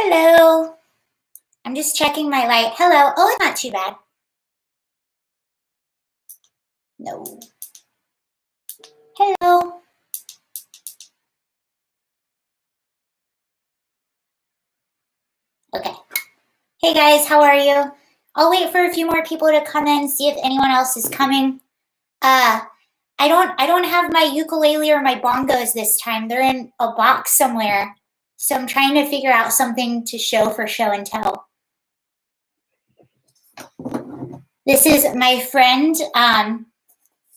Hello. I'm just checking my light. Hello. Oh, it's not too bad. No. Hello. Okay. Hey guys, how are you? I'll wait for a few more people to come in, see if anyone else is coming. I don't have my ukulele or my bongos this time. They're in a box somewhere. So I'm trying to figure out something to show for show and tell. This is my friend.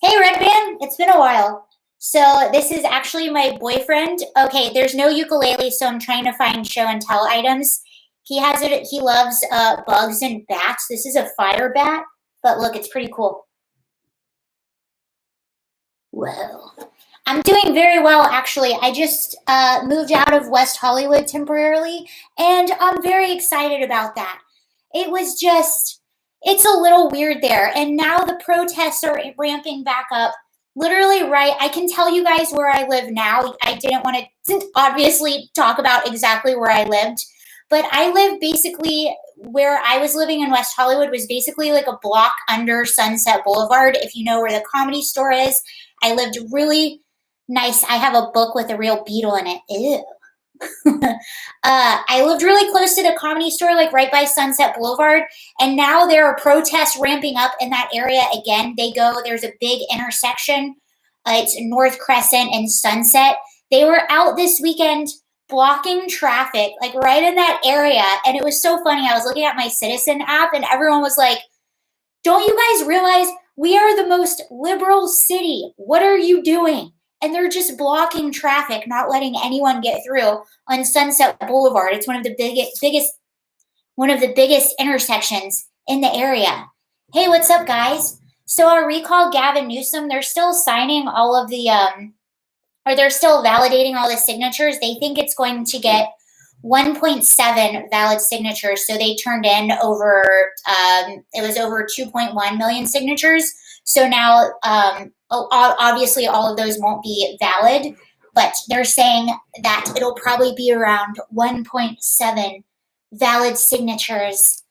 Hey Red Band, it's been a while. So this is actually my boyfriend. Okay, there's no ukulele, so I'm trying to find show and tell items. He has it. He loves bugs and bats. This is a fire bat, but look, it's pretty cool. Whoa. I'm doing very well, actually. I just moved out of West Hollywood temporarily, and I'm very excited about that. It was just, it's a little weird there, and now the protests are ramping back up. Literally, right, I can tell you guys where I live now. I didn't want to obviously talk about exactly where I lived, but I live basically where I was living in West Hollywood was basically like a block under Sunset Boulevard, if you know where the Comedy Store is. I lived really nice. I have a book with a real beetle in it. Ew. I lived really close to the Comedy Store, like right by Sunset Boulevard, and now there are protests ramping up in that area again. There's a big intersection. It's North Crescent and Sunset. They were out this weekend blocking traffic, like right in that area, and it was so funny. I was looking at my Citizen app, and everyone was like, don't you guys realize we are the most liberal city? What are you doing? And they're just blocking traffic, not letting anyone get through on Sunset Boulevard. It's one of the biggest intersections in the area. Hey, what's up, guys? So our recall Gavin Newsom, they're still signing all of the, or they're still validating all the signatures. They think it's going to get 1.7 valid signatures. So they turned in over, it was over 2.1 million signatures. So now, obviously all of those won't be valid, but they're saying that it'll probably be around 1.7 valid signatures.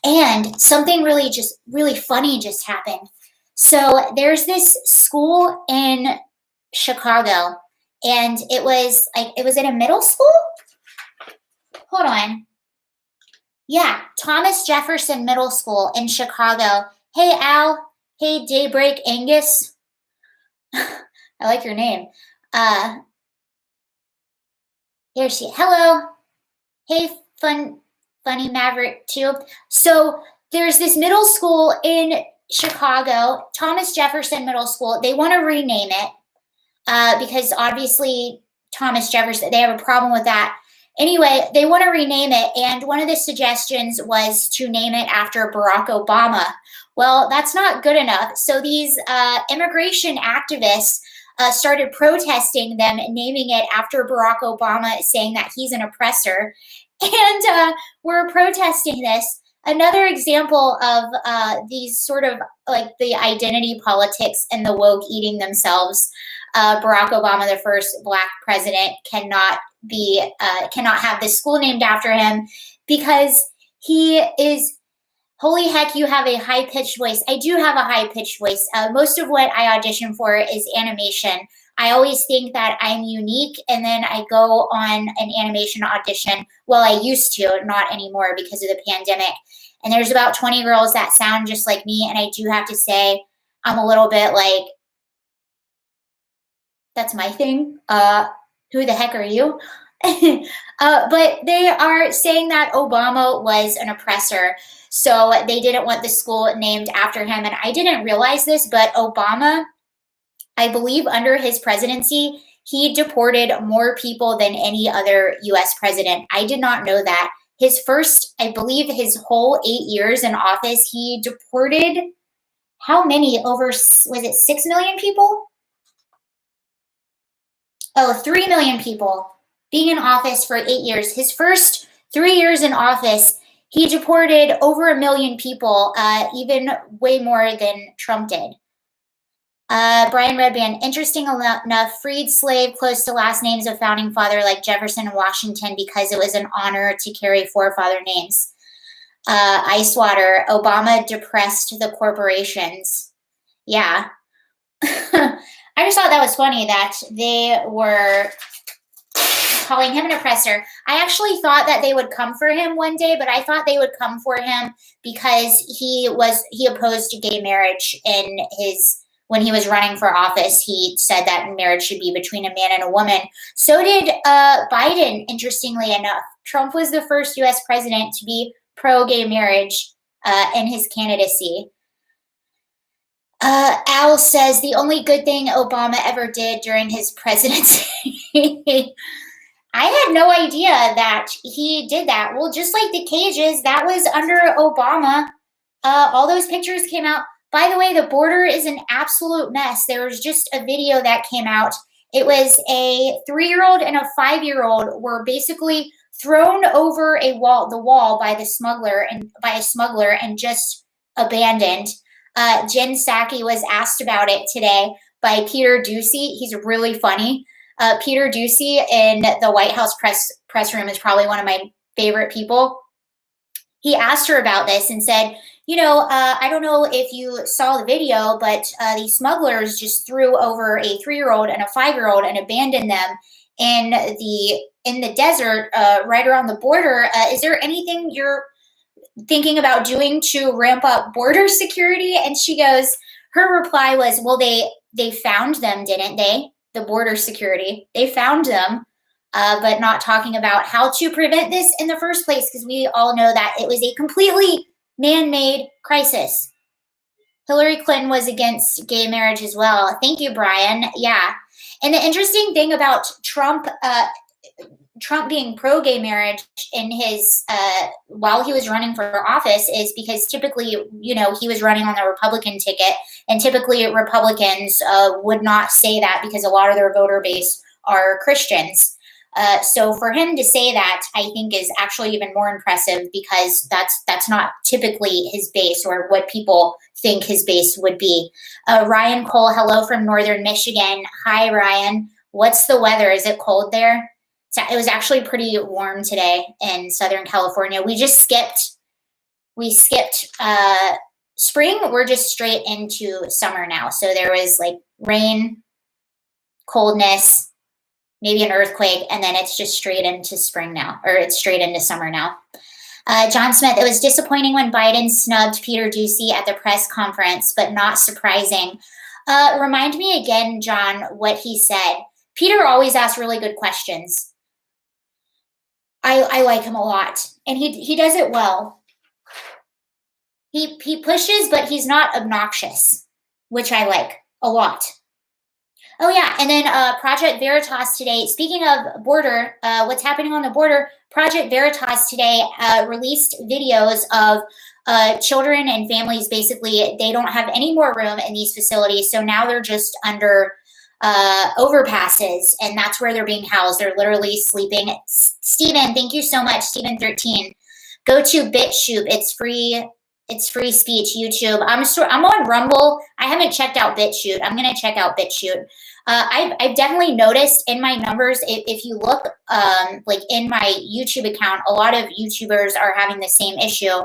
And something really funny just happened. So there's this school in Chicago, and it was in a middle school? Hold on. Yeah, Thomas Jefferson Middle School in Chicago. Hey, Al. Hey, Daybreak Angus. I like your name. Here she. Hello. Hey, funny Maverick too. So there's this middle school in Chicago, Thomas Jefferson Middle School. They want to rename it because obviously Thomas Jefferson, they have a problem with that. Anyway, they want to rename it, and one of the suggestions was to name it after Barack Obama. Well, that's not good enough. So these immigration activists started protesting them, naming it after Barack Obama, saying that he's an oppressor. And we're protesting this. Another example of these sort of like the identity politics and the woke eating themselves. Barack Obama, the first Black president, cannot have this school named after him because he is. Holy heck, you have a high-pitched voice. I do have a high-pitched voice. Most of what I audition for is animation. I always think that I'm unique, and then I go on an animation audition. Well, I used to, not anymore because of the pandemic. And there's about 20 girls that sound just like me, and I do have to say I'm a little bit like, that's my thing. Who the heck are you? But they are saying that Obama was an oppressor, so they didn't want the school named after him. And I didn't realize this, but Obama, I believe under his presidency, he deported more people than any other U.S. president. I did not know that. I believe his whole 8 years in office, he deported how many? Was it 6 million people? Oh, 3 million people being in office for 8 years. His first 3 years in office, he deported over 1 million people, even way more than Trump did. Brian Redband, interesting enough, freed slave close to last names of founding father like Jefferson and Washington because it was an honor to carry forefather names. Icewater, Obama depressed the corporations. Yeah. I just thought that was funny that they were calling him an oppressor. I actually thought that they would come for him one day, but I thought they would come for him because he opposed gay marriage when he was running for office. He said that marriage should be between a man and a woman. So did Biden, interestingly enough. Trump was the first U.S. president to be pro-gay marriage in his candidacy. Al says the only good thing Obama ever did during his presidency. I had no idea that he did that. Well, just like the cages, that was under Obama. All those pictures came out. By the way, the border is an absolute mess. There was just a video that came out. It was a 3-year-old and a 5-year-old were basically thrown over the wall by a smuggler and just abandoned. Jen Psaki was asked about it today by Peter Doocy. He's really funny. Peter Doocy in the White House press room is probably one of my favorite people. He asked her about this and said, I don't know if you saw the video, but these smugglers just threw over a 3-year-old and a 5-year-old and abandoned them in the desert right around the border. Is there anything you're thinking about doing to ramp up border security? And her reply was, well, they found them, didn't they? The border security. They found them, but not talking about how to prevent this in the first place, because we all know that it was a completely man-made crisis. Hillary Clinton was against gay marriage as well. Thank you, Brian. Yeah. And the interesting thing about Trump being pro-gay marriage in his while he was running for office is because typically, he was running on the Republican ticket, and typically Republicans would not say that because a lot of their voter base are Christians. So for him to say that, I think is actually even more impressive because that's not typically his base or what people think his base would be. Ryan Cole, hello from Northern Michigan. Hi, Ryan. What's the weather? Is it cold there? It was actually pretty warm today in Southern California. We skipped spring. We're just straight into summer now. So there was like rain, coldness, maybe an earthquake, and then it's just straight into spring now, or it's straight into summer now. John Smith, it was disappointing when Biden snubbed Peter Doocy at the press conference, but not surprising. Remind me again, John, what he said. Peter always asks really good questions. I like him a lot, and he does it well. He pushes, but he's not obnoxious, which I like a lot. Oh yeah, and then Project Veritas today. Speaking of border, what's happening on the border? Project Veritas today released videos of children and families. Basically, they don't have any more room in these facilities, so now they're just under overpasses, and that's where they're being housed. They're literally sleeping. Steven, thank you so much. Steven13. Go to BitChute. It's free. It's free speech. YouTube. I'm on Rumble. I haven't checked out BitChute. I'm gonna check out BitChute. I've definitely noticed in my numbers, if you look like in my YouTube account, a lot of YouTubers are having the same issue.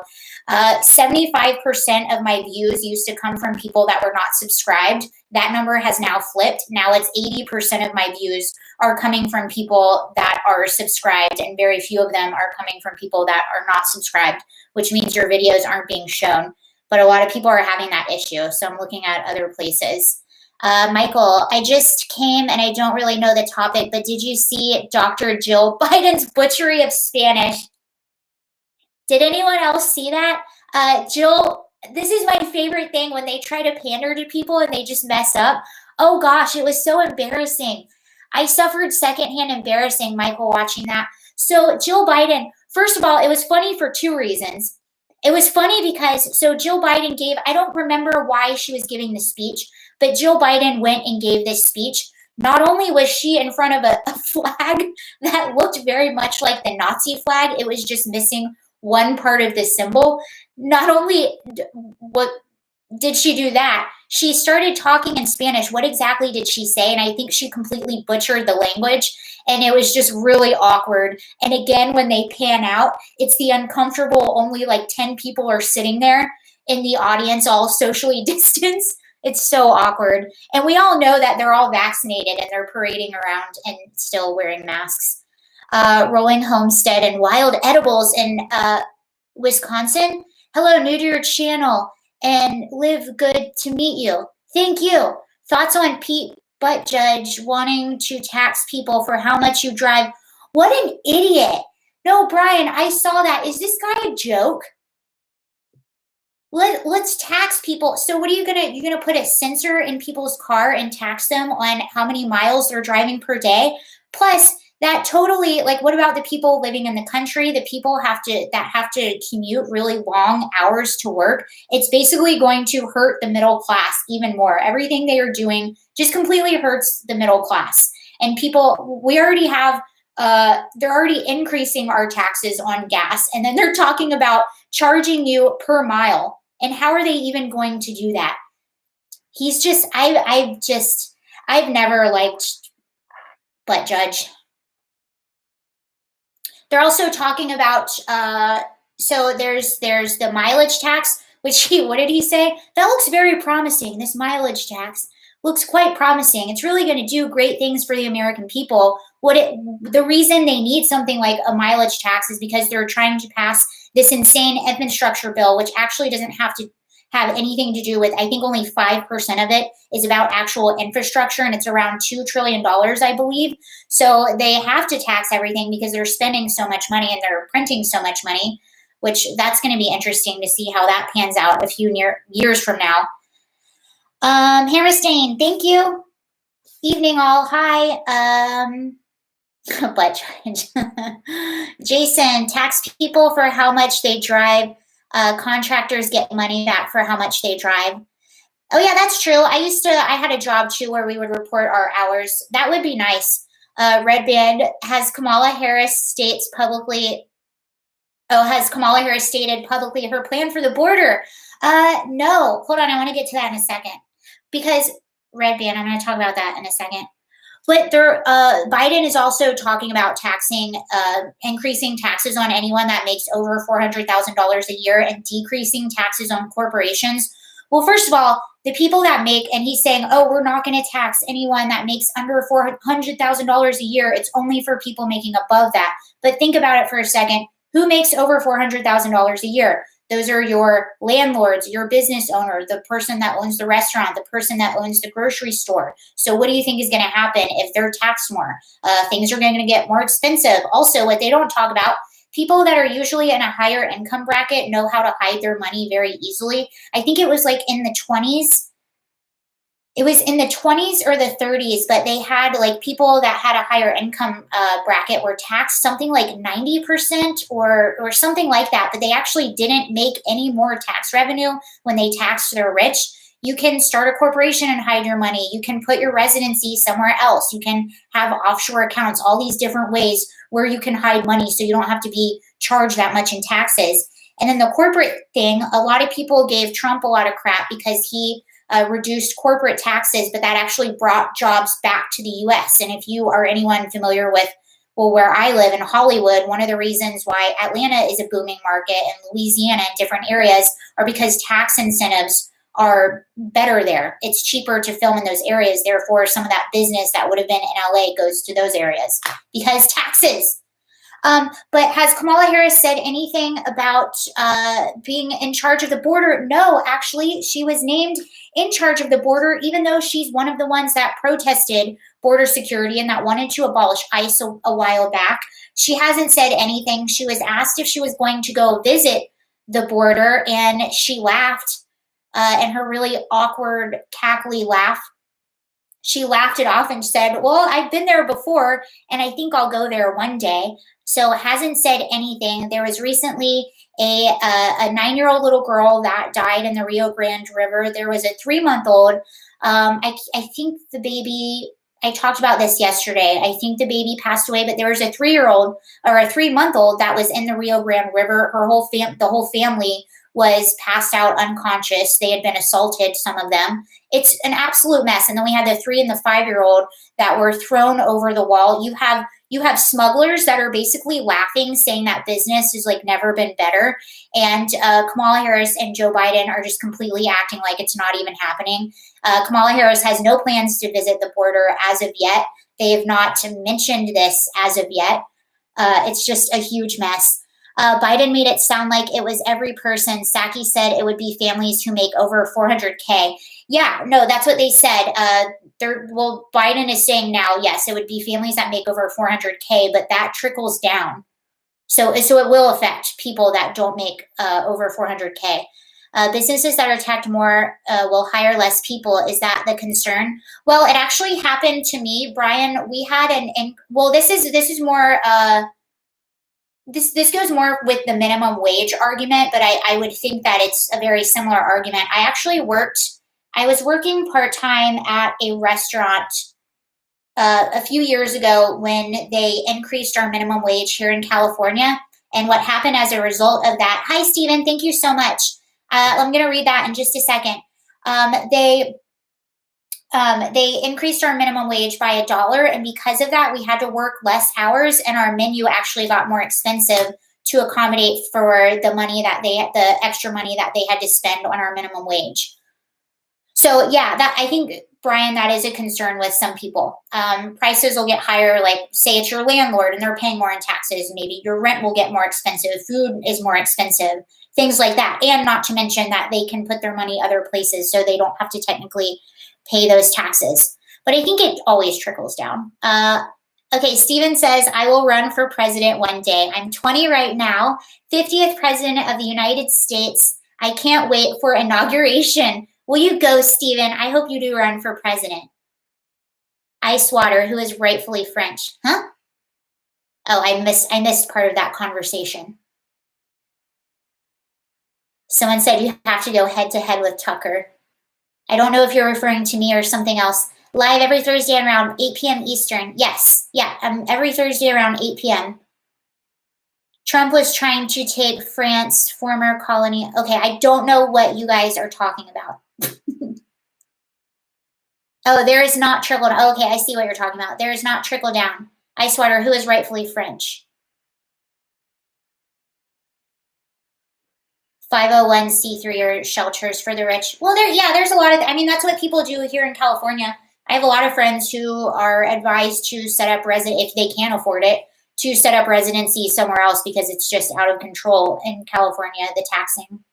75% of my views used to come from people that were not subscribed. That number has now flipped. Now it's 80% of my views are coming from people that are subscribed, and very few of them are coming from people that are not subscribed, which means your videos aren't being shown. But a lot of people are having that issue, so I'm looking at other places. Michael, I just came and I don't really know the topic, but did you see Dr. Jill Biden's butchery of Spanish? Did anyone else see that? Jill, this is my favorite thing when they try to pander to people and they just mess up. Oh gosh, it was so embarrassing. I suffered secondhand embarrassing, Michael, watching that. So Jill Biden, first of all, it was funny for 2 reasons. It was funny because, so Jill Biden gave, I don't remember why she was giving the speech, but Jill Biden went and gave this speech. Not only was she in front of a flag that looked very much like the Nazi flag, it was just missing one part of the symbol. Not only did she do that? She started talking in Spanish. What exactly did she say? And I think she completely butchered the language, and it was just really awkward. And again, when they pan out, it's the uncomfortable, only like 10 people are sitting there in the audience, all socially distanced. It's so awkward. And we all know that they're all vaccinated and they're parading around and still wearing masks. Rolling Homestead and Wild Edibles in Wisconsin. Hello, new to your channel and live good to meet you. Thank you. Thoughts on Pete Buttigieg wanting to tax people for how much you drive? What an idiot. No, Brian, I saw that. Is this guy a joke? Let's tax people. So what are you gonna put a sensor in people's car and tax them on how many miles they're driving per day? Plus, that totally, like, what about the people living in the country? The people have to commute really long hours to work. It's basically going to hurt the middle class even more. Everything they are doing just completely hurts the middle class. And people, we already have, they're already increasing our taxes on gas, and then they're talking about charging you per mile. And how are they even going to do that? He's just, I've never liked Buttigieg. They're also talking about, so there's the mileage tax, which what did he say? That looks very promising. This mileage tax looks quite promising. It's really going to do great things for the American people. The reason they need something like a mileage tax is because they're trying to pass this insane infrastructure bill, which actually doesn't have to have anything to do with, I think only 5% of it is about actual infrastructure, and it's around $2 trillion, I believe. So they have to tax everything because they're spending so much money and they're printing so much money, which that's going to be interesting to see how that pans out a few years from now. Hammerstein, thank you. Evening all, hi. But Jason, tax people for how much they drive. Contractors get money back for how much they drive. Oh yeah, that's true. I had a job too where we would report our hours. That would be nice. Red Band, has Kamala Harris stated publicly her plan for the border? No, hold on. I want to get to that in a second because Red Band, I'm going to talk about that in a second. But Biden is also talking about increasing taxes on anyone that makes over $400,000 a year and decreasing taxes on corporations. Well, first of all, the people that make, and he's saying, oh, we're not going to tax anyone that makes under $400,000 a year. It's only for people making above that. But think about it for a second. Who makes over $400,000 a year? Those are your landlords, your business owner, the person that owns the restaurant, the person that owns the grocery store. So what do you think is going to happen if they're taxed more? Things are going to get more expensive. Also, what they don't talk about, people that are usually in a higher income bracket know how to hide their money very easily. I think it was like in the 20s. It was in the 20s or the 30s, but they had like people that had a higher income bracket were taxed something like 90% or something like that, but they actually didn't make any more tax revenue when they taxed their rich. You can start a corporation and hide your money. You can put your residency somewhere else. You can have offshore accounts, all these different ways where you can hide money so you don't have to be charged that much in taxes. And then the corporate thing, a lot of people gave Trump a lot of crap because he reduced corporate taxes, but that actually brought jobs back to the U.S. And if you are anyone familiar with, well, where I live in Hollywood, one of the reasons why Atlanta is a booming market and Louisiana and different areas are because tax incentives are better there. It's cheaper to film in those areas. Therefore, some of that business that would have been in LA goes to those areas because taxes. But has Kamala Harris said anything about being in charge of the border? No, actually, she was named in charge of the border, even though she's one of the ones that protested border security and that wanted to abolish ICE a while back. She hasn't said anything. She was asked if she was going to go visit the border, and she laughed, and her really awkward, cackly laugh. She laughed it off and said, well, I've been there before, and I think I'll go there one day. So hasn't said anything. There was recently a 9-year-old little girl that died in the Rio Grande River. There was a 3-month-old. I think the baby, I talked about this yesterday. I think the baby passed away, but there was a 3-year-old or a 3-month-old that was in the Rio Grande River. The whole family was passed out unconscious. They had been assaulted, some of them. It's an absolute mess. And then we had the 3 and the 5-year-old that were thrown over the wall. You have smugglers that are basically laughing, saying that business has like never been better. And Kamala Harris and Joe Biden are just completely acting like it's not even happening. Kamala Harris has no plans to visit the border as of yet. They have not mentioned this as of yet. It's just a huge mess. Biden made it sound like it was every person. Psaki said it would be families who make over 400K. Yeah, no, that's what they said. Biden is saying now, yes, it would be families that make over 400K, but that trickles down. So it will affect people that don't make over 400K. Businesses that are taxed more will hire less people. Is that the concern? Well, it actually happened to me, Brian. We had this is more. This goes more with the minimum wage argument, but I would think that it's a very similar argument. I was working part-time at a restaurant a few years ago when they increased our minimum wage here in California. And what happened as a result of that, hi, Stephen, thank you so much. I'm going to read that in just a second. They increased our minimum wage by $1, and because of that, we had to work less hours, and our menu actually got more expensive to accommodate for the extra money that they had to spend on our minimum wage. So yeah, I think, Brian, that is a concern with some people. Prices will get higher, like say it's your landlord and they're paying more in taxes. Maybe your rent will get more expensive. Food is more expensive, things like that. And not to mention that they can put their money other places so they don't have to technically pay those taxes. But I think it always trickles down. Okay, Steven says, I will run for president one day. I'm 20 right now, 50th president of the United States. I can't wait for inauguration. Will you go, Steven? I hope you do run for president. Icewater, who is rightfully French. Huh? Oh, I missed part of that conversation. Someone said you have to go head-to-head with Tucker. I don't know if you're referring to me or something else. Live every Thursday around 8 p.m. Eastern. Yes. Yeah, every Thursday around 8 p.m. Trump was trying to take France, former colony. Okay, I don't know what you guys are talking about. Oh, there is not trickle down. Oh, okay, I see what you're talking about. There is not trickle down. Icewater, who is rightfully French. 501c3 or shelters for the rich. Well, there's a lot of, that's what people do here in California. I have a lot of friends who are advised to set up if they can afford it, to set up residency somewhere else because it's just out of control in California, the taxing.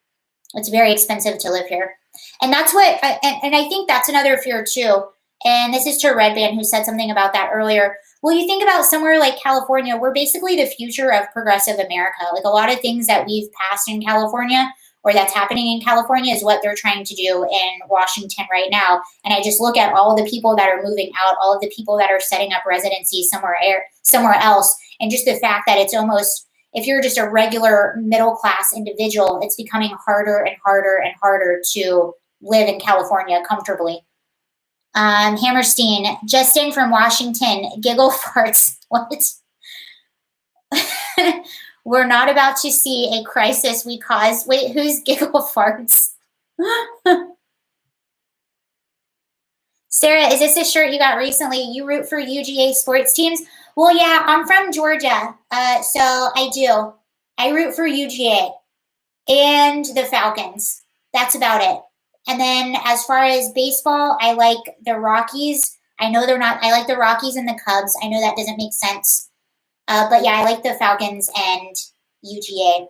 It's very expensive to live here. And that's what, and I think that's another fear too. And this is to Red Band, who said something about that earlier. Well, you think about somewhere like California, we're basically the future of progressive America. Like a lot of things that we've passed in California or that's happening in California is what they're trying to do in Washington right now. And I just look at all the people that are moving out, all of the people that are setting up residency somewhere else. And just the fact that it's almost, if you're just a regular middle-class individual, it's becoming harder and harder and harder to live in California comfortably. Hammerstein, just in from Washington, giggle farts. What? We're not about to see a crisis we caused. Wait, who's giggle farts? Sarah, is this a shirt you got recently? You root for UGA sports teams? Well, yeah, I'm from Georgia, so I do. I root for UGA and the Falcons. That's about it. And then as far as baseball, I like the Rockies. I know they're not, I like the Rockies and the Cubs. I know that doesn't make sense. But yeah, I like the Falcons and UGA.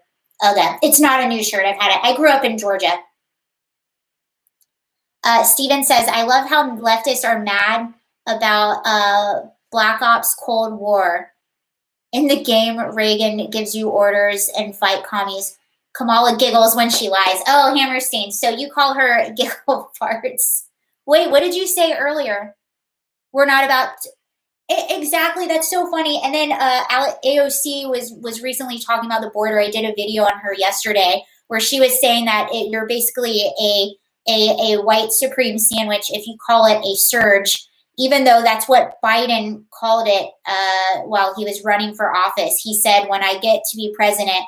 Okay, it's not a new shirt. I've had it. I grew up in Georgia. Steven says, I love how leftists are mad about Black Ops Cold War. In the game, Reagan gives you orders and fight commies. Kamala giggles when she lies. Oh, Hammerstein. So you call her giggle farts. Wait, what did you say earlier? We're not about... Exactly. That's so funny. And then AOC was recently talking about the border. I did a video on her yesterday where she was saying that you're basically a white supreme sandwich if you call it a surge, even though that's what Biden called it while he was running for office. He said, when I get to be president,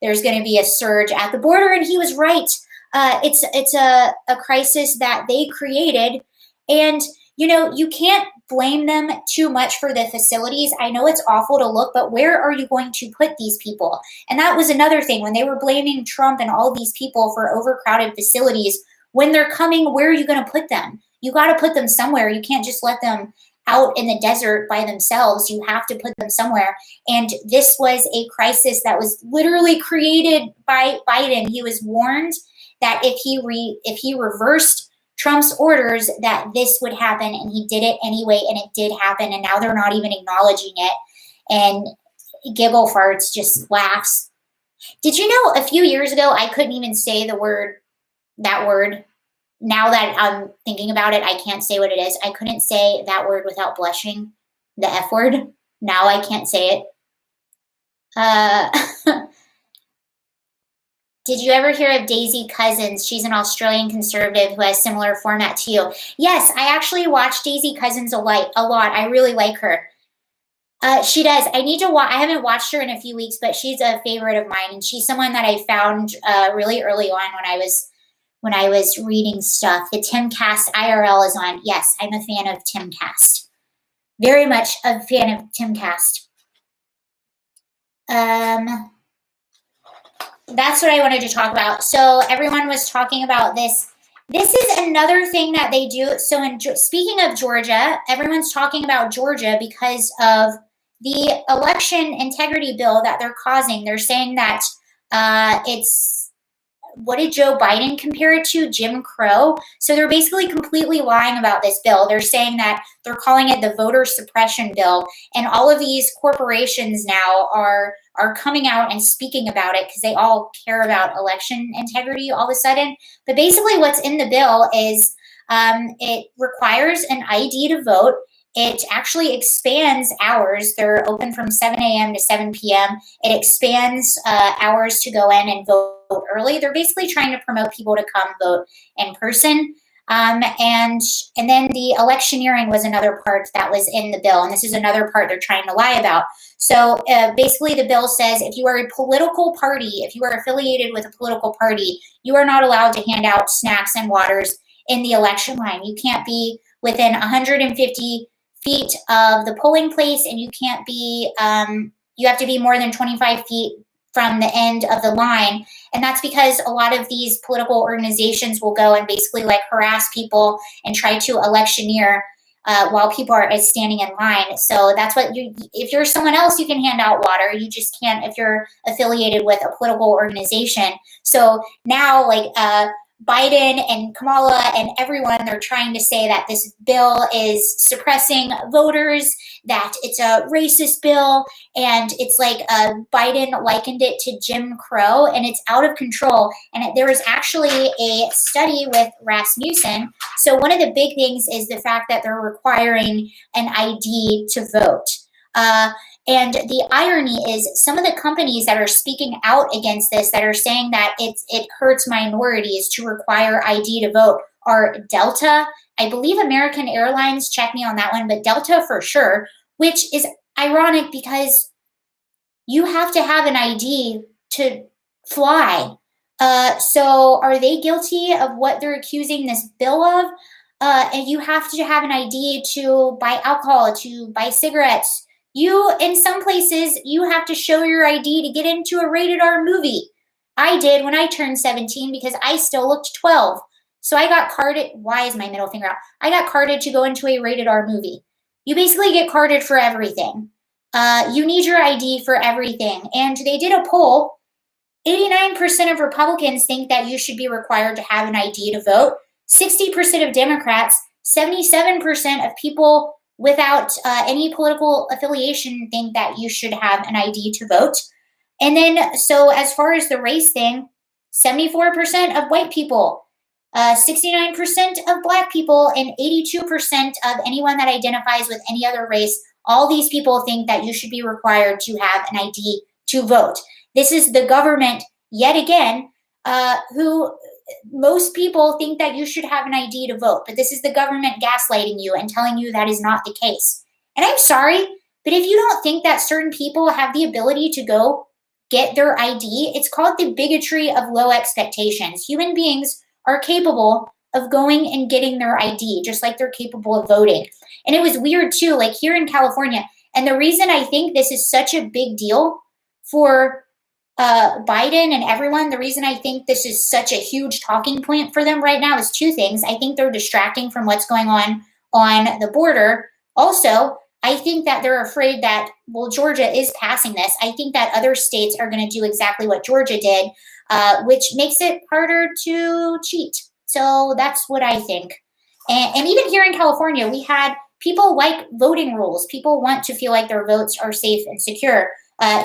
there's going to be a surge at the border. And he was right. It's a crisis that they created. And, you can't blame them too much for the facilities. I know it's awful to look, but where are you going to put these people? And that was another thing when they were blaming Trump and all these people for overcrowded facilities. When they're coming, where are you going to put them? You got to put them somewhere. You can't just let them out in the desert by themselves. You have to put them somewhere. And this was a crisis that was literally created by Biden. He was warned that if he reversed Trump's orders, that this would happen, and he did it anyway, and it did happen, and now they're not even acknowledging it. And Giggle Farts just laughs. Did you know a few years ago I couldn't even say that word? Now that I'm thinking about it, I can't say what it is. I couldn't say that word without blushing. The F word. Now I can't say it. Did you ever hear of Daisy Cousins? She's an Australian conservative who has similar format to you. Yes, I actually watch Daisy Cousins a lot. I really like her. She does. I haven't watched her in a few weeks, but she's a favorite of mine, and she's someone that I found really early on when I was reading stuff. The Timcast IRL is on. Yes, I'm a fan of Timcast. Very much a fan of Timcast. That's what I wanted to talk about. So everyone was talking about this. This is another thing that they do. So speaking of Georgia, everyone's talking about Georgia because of the election integrity bill that they're causing. They're saying that what did Joe Biden compare it to? Jim Crow. So they're basically completely lying about this bill. They're saying that they're calling it the voter suppression bill. And all of these corporations now are coming out and speaking about it because they all care about election integrity all of a sudden. But basically what's in the bill is it requires an ID to vote. It actually expands hours. They're open from 7 a.m. to 7 p.m. It expands hours to go in and vote early. They're basically trying to promote people to come vote in person. And then the electioneering was another part that was in the bill. And this is another part they're trying to lie about. So basically the bill says if you are a political party, if you are affiliated with a political party, you are not allowed to hand out snacks and waters in the election line. You can't be within 150 feet of the polling place, and you can't be, you have to be more than 25 feet from the end of the line. And that's because a lot of these political organizations will go and basically like harass people and try to electioneer while people are standing in line. So that's what if you're someone else, you can hand out water. You just can't if you're affiliated with a political organization. So now like Biden and Kamala and everyone, they're trying to say that this bill is suppressing voters, that it's a racist bill, and it's like Biden likened it to Jim Crow, and it's out of control. And there was actually a study with Rasmussen. So one of the big things is the fact that they're requiring an ID to vote. And the irony is some of the companies that are speaking out against this, that are saying that it hurts minorities to require ID to vote, are Delta. I believe American Airlines, check me on that one, but Delta for sure, which is ironic because you have to have an ID to fly. So are they guilty of what they're accusing this bill of? And you have to have an ID to buy alcohol, to buy cigarettes. In some places, you have to show your ID to get into a rated R movie. I did when I turned 17 because I still looked 12. So I got carded. Why is my middle finger out? I got carded to go into a rated R movie. You basically get carded for everything. You need your ID for everything. And they did a poll. 89% of Republicans think that you should be required to have an ID to vote. 60% of Democrats, 77% of people without any political affiliation think that you should have an ID to vote. And then, so as far as the race thing, 74% of white people, 69% of black people, and 82% of anyone that identifies with any other race, all these people think that you should be required to have an ID to vote. This is the government, yet again, who most people think that you should have an ID to vote, but this is the government gaslighting you and telling you that is not the case. And I'm sorry, but if you don't think that certain people have the ability to go get their ID. It's called the bigotry of low expectations. Human beings are capable of going and getting their ID, just like they're capable of voting. And it was weird too, like here in California. And the reason I think this is such a big deal for Biden and everyone, the reason I think this is such a huge talking point for them right now is two things. I think they're distracting from what's going on the border. Also, I think that they're afraid that, well, Georgia is passing this. I think that other states are going to do exactly what Georgia did, which makes it harder to cheat. So that's what I think. And even here in California, we had people like voting rules. People want to feel like their votes are safe and secure.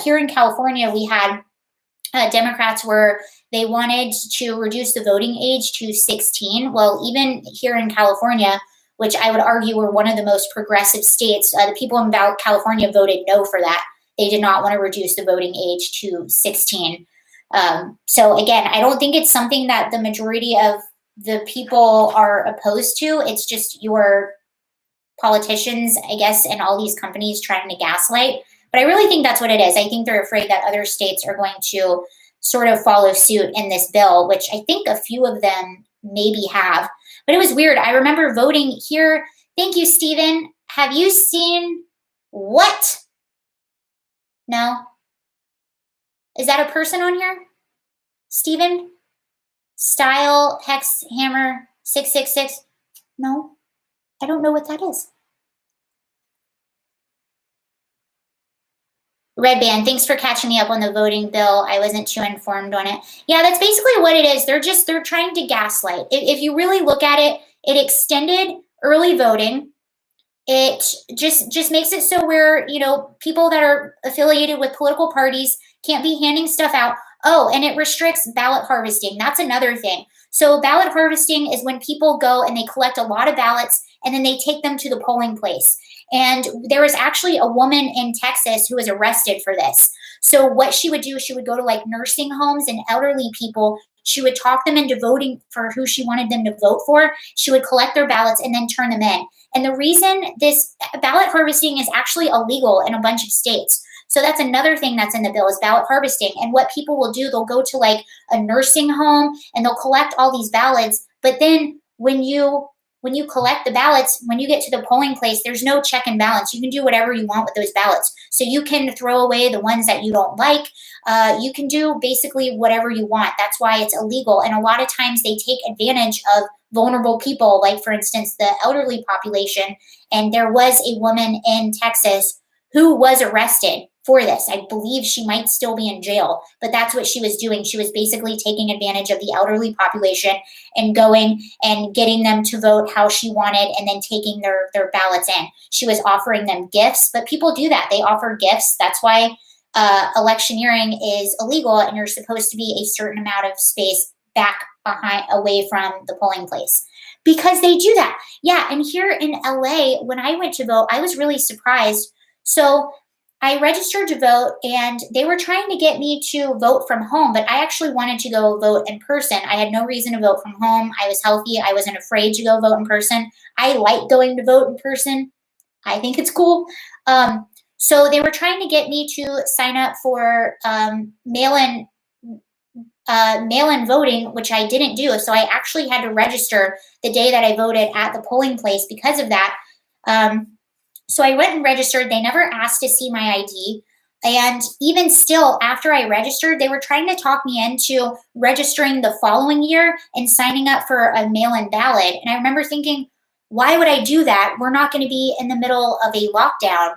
Here in California, we had Democrats where they wanted to reduce the voting age to 16. Well, even here in California, which I would argue were one of the most progressive states, the people in California voted no for that. They did not want to reduce the voting age to 16. So again, I don't think it's something that the majority of the people are opposed to. It's just your politicians, I guess, and all these companies trying to gaslight. But I really think that's what it is. I think they're afraid that other states are going to sort of follow suit in this bill, which I think a few of them maybe have. But it was weird. I remember voting here. Thank you, Stephen. Have you seen what? No. Is that a person on here? Stephen? Style Hex Hammer 666? No. I don't know what that is. Red Band, thanks for catching me up on the voting bill. I wasn't too informed on it. Yeah, that's basically what it is. They're trying to gaslight. If you really look at it, it extended early voting. It just makes it so where, people that are affiliated with political parties can't be handing stuff out. Oh, and it restricts ballot harvesting. That's another thing. So ballot harvesting is when people go and they collect a lot of ballots and then they take them to the polling place. And there was actually a woman in Texas who was arrested for this. So what she would do is she would go to like nursing homes and elderly people. She would talk them into voting for who she wanted them to vote for. She would collect their ballots and then turn them in. And the reason this ballot harvesting is actually illegal in a bunch of states. So that's another thing that's in the bill is ballot harvesting. And what people will do, they'll go to like a nursing home and they'll collect all these ballots. But then when you collect the ballots, when you get to the polling place, there's no check and balance. You can do whatever you want with those ballots. So you can throw away the ones that you don't like. You can do basically whatever you want. That's why it's illegal. And a lot of times they take advantage of vulnerable people, like for instance, the elderly population. And there was a woman in Texas who was arrested for this. I believe she might still be in jail, but that's what she was doing. She was basically taking advantage of the elderly population and going and getting them to vote how she wanted and then taking their ballots in. She was offering them gifts, but people do that. They offer gifts. That's why electioneering is illegal and you're supposed to be a certain amount of space back away from the polling place because they do that. Yeah, and here in LA, when I went to vote, I was really surprised. So I registered to vote and they were trying to get me to vote from home, but I actually wanted to go vote in person. I had no reason to vote from home. I was healthy. I wasn't afraid to go vote in person. I like going to vote in person. I think it's cool. So they were trying to get me to sign up for mail-in voting, which I didn't do. So I actually had to register the day that I voted at the polling place because of that. So I went and registered. They never asked to see my ID. And even still, after I registered, they were trying to talk me into registering the following year and signing up for a mail-in ballot. And I remember thinking, why would I do that? We're not going to be in the middle of a lockdown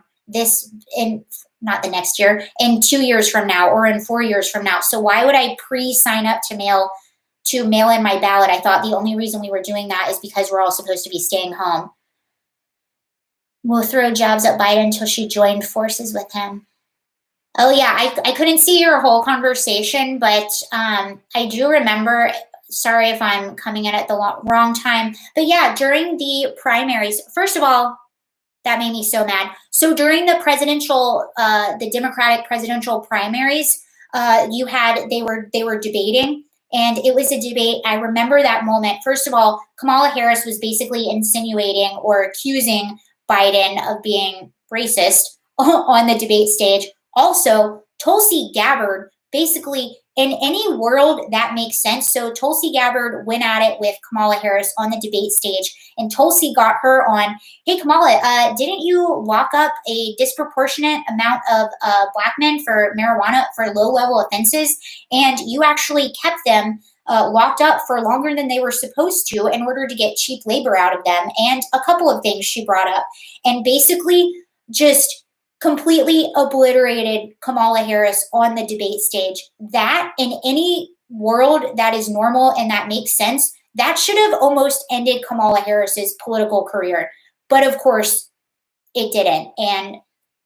not the next year, in 2 years from now or in 4 years from now. So why would I pre-sign up to mail in my ballot? I thought the only reason we were doing that is because we're all supposed to be staying home. We'll throw jabs at Biden until she joined forces with him. Oh yeah, I couldn't see your whole conversation, but I do remember, sorry if I'm coming in at the wrong time, but yeah, during the primaries, first of all, that made me so mad. So during the Democratic presidential primaries, they were debating, and it was a debate. I remember that moment. First of all, Kamala Harris was basically insinuating or accusing Biden of being racist on the debate stage. Also Tulsi Gabbard, basically, in any world that makes sense. So Tulsi Gabbard went at it with Kamala Harris on the debate stage, and Tulsi got her on, hey, Kamala, didn't you lock up a disproportionate amount of black men for marijuana for low-level offenses? And you actually kept them locked up for longer than they were supposed to in order to get cheap labor out of them. And a couple of things she brought up, and basically just completely obliterated Kamala Harris on the debate stage. That, in any world that is normal and that makes sense, that should have almost ended Kamala Harris's political career. But of course, it didn't. And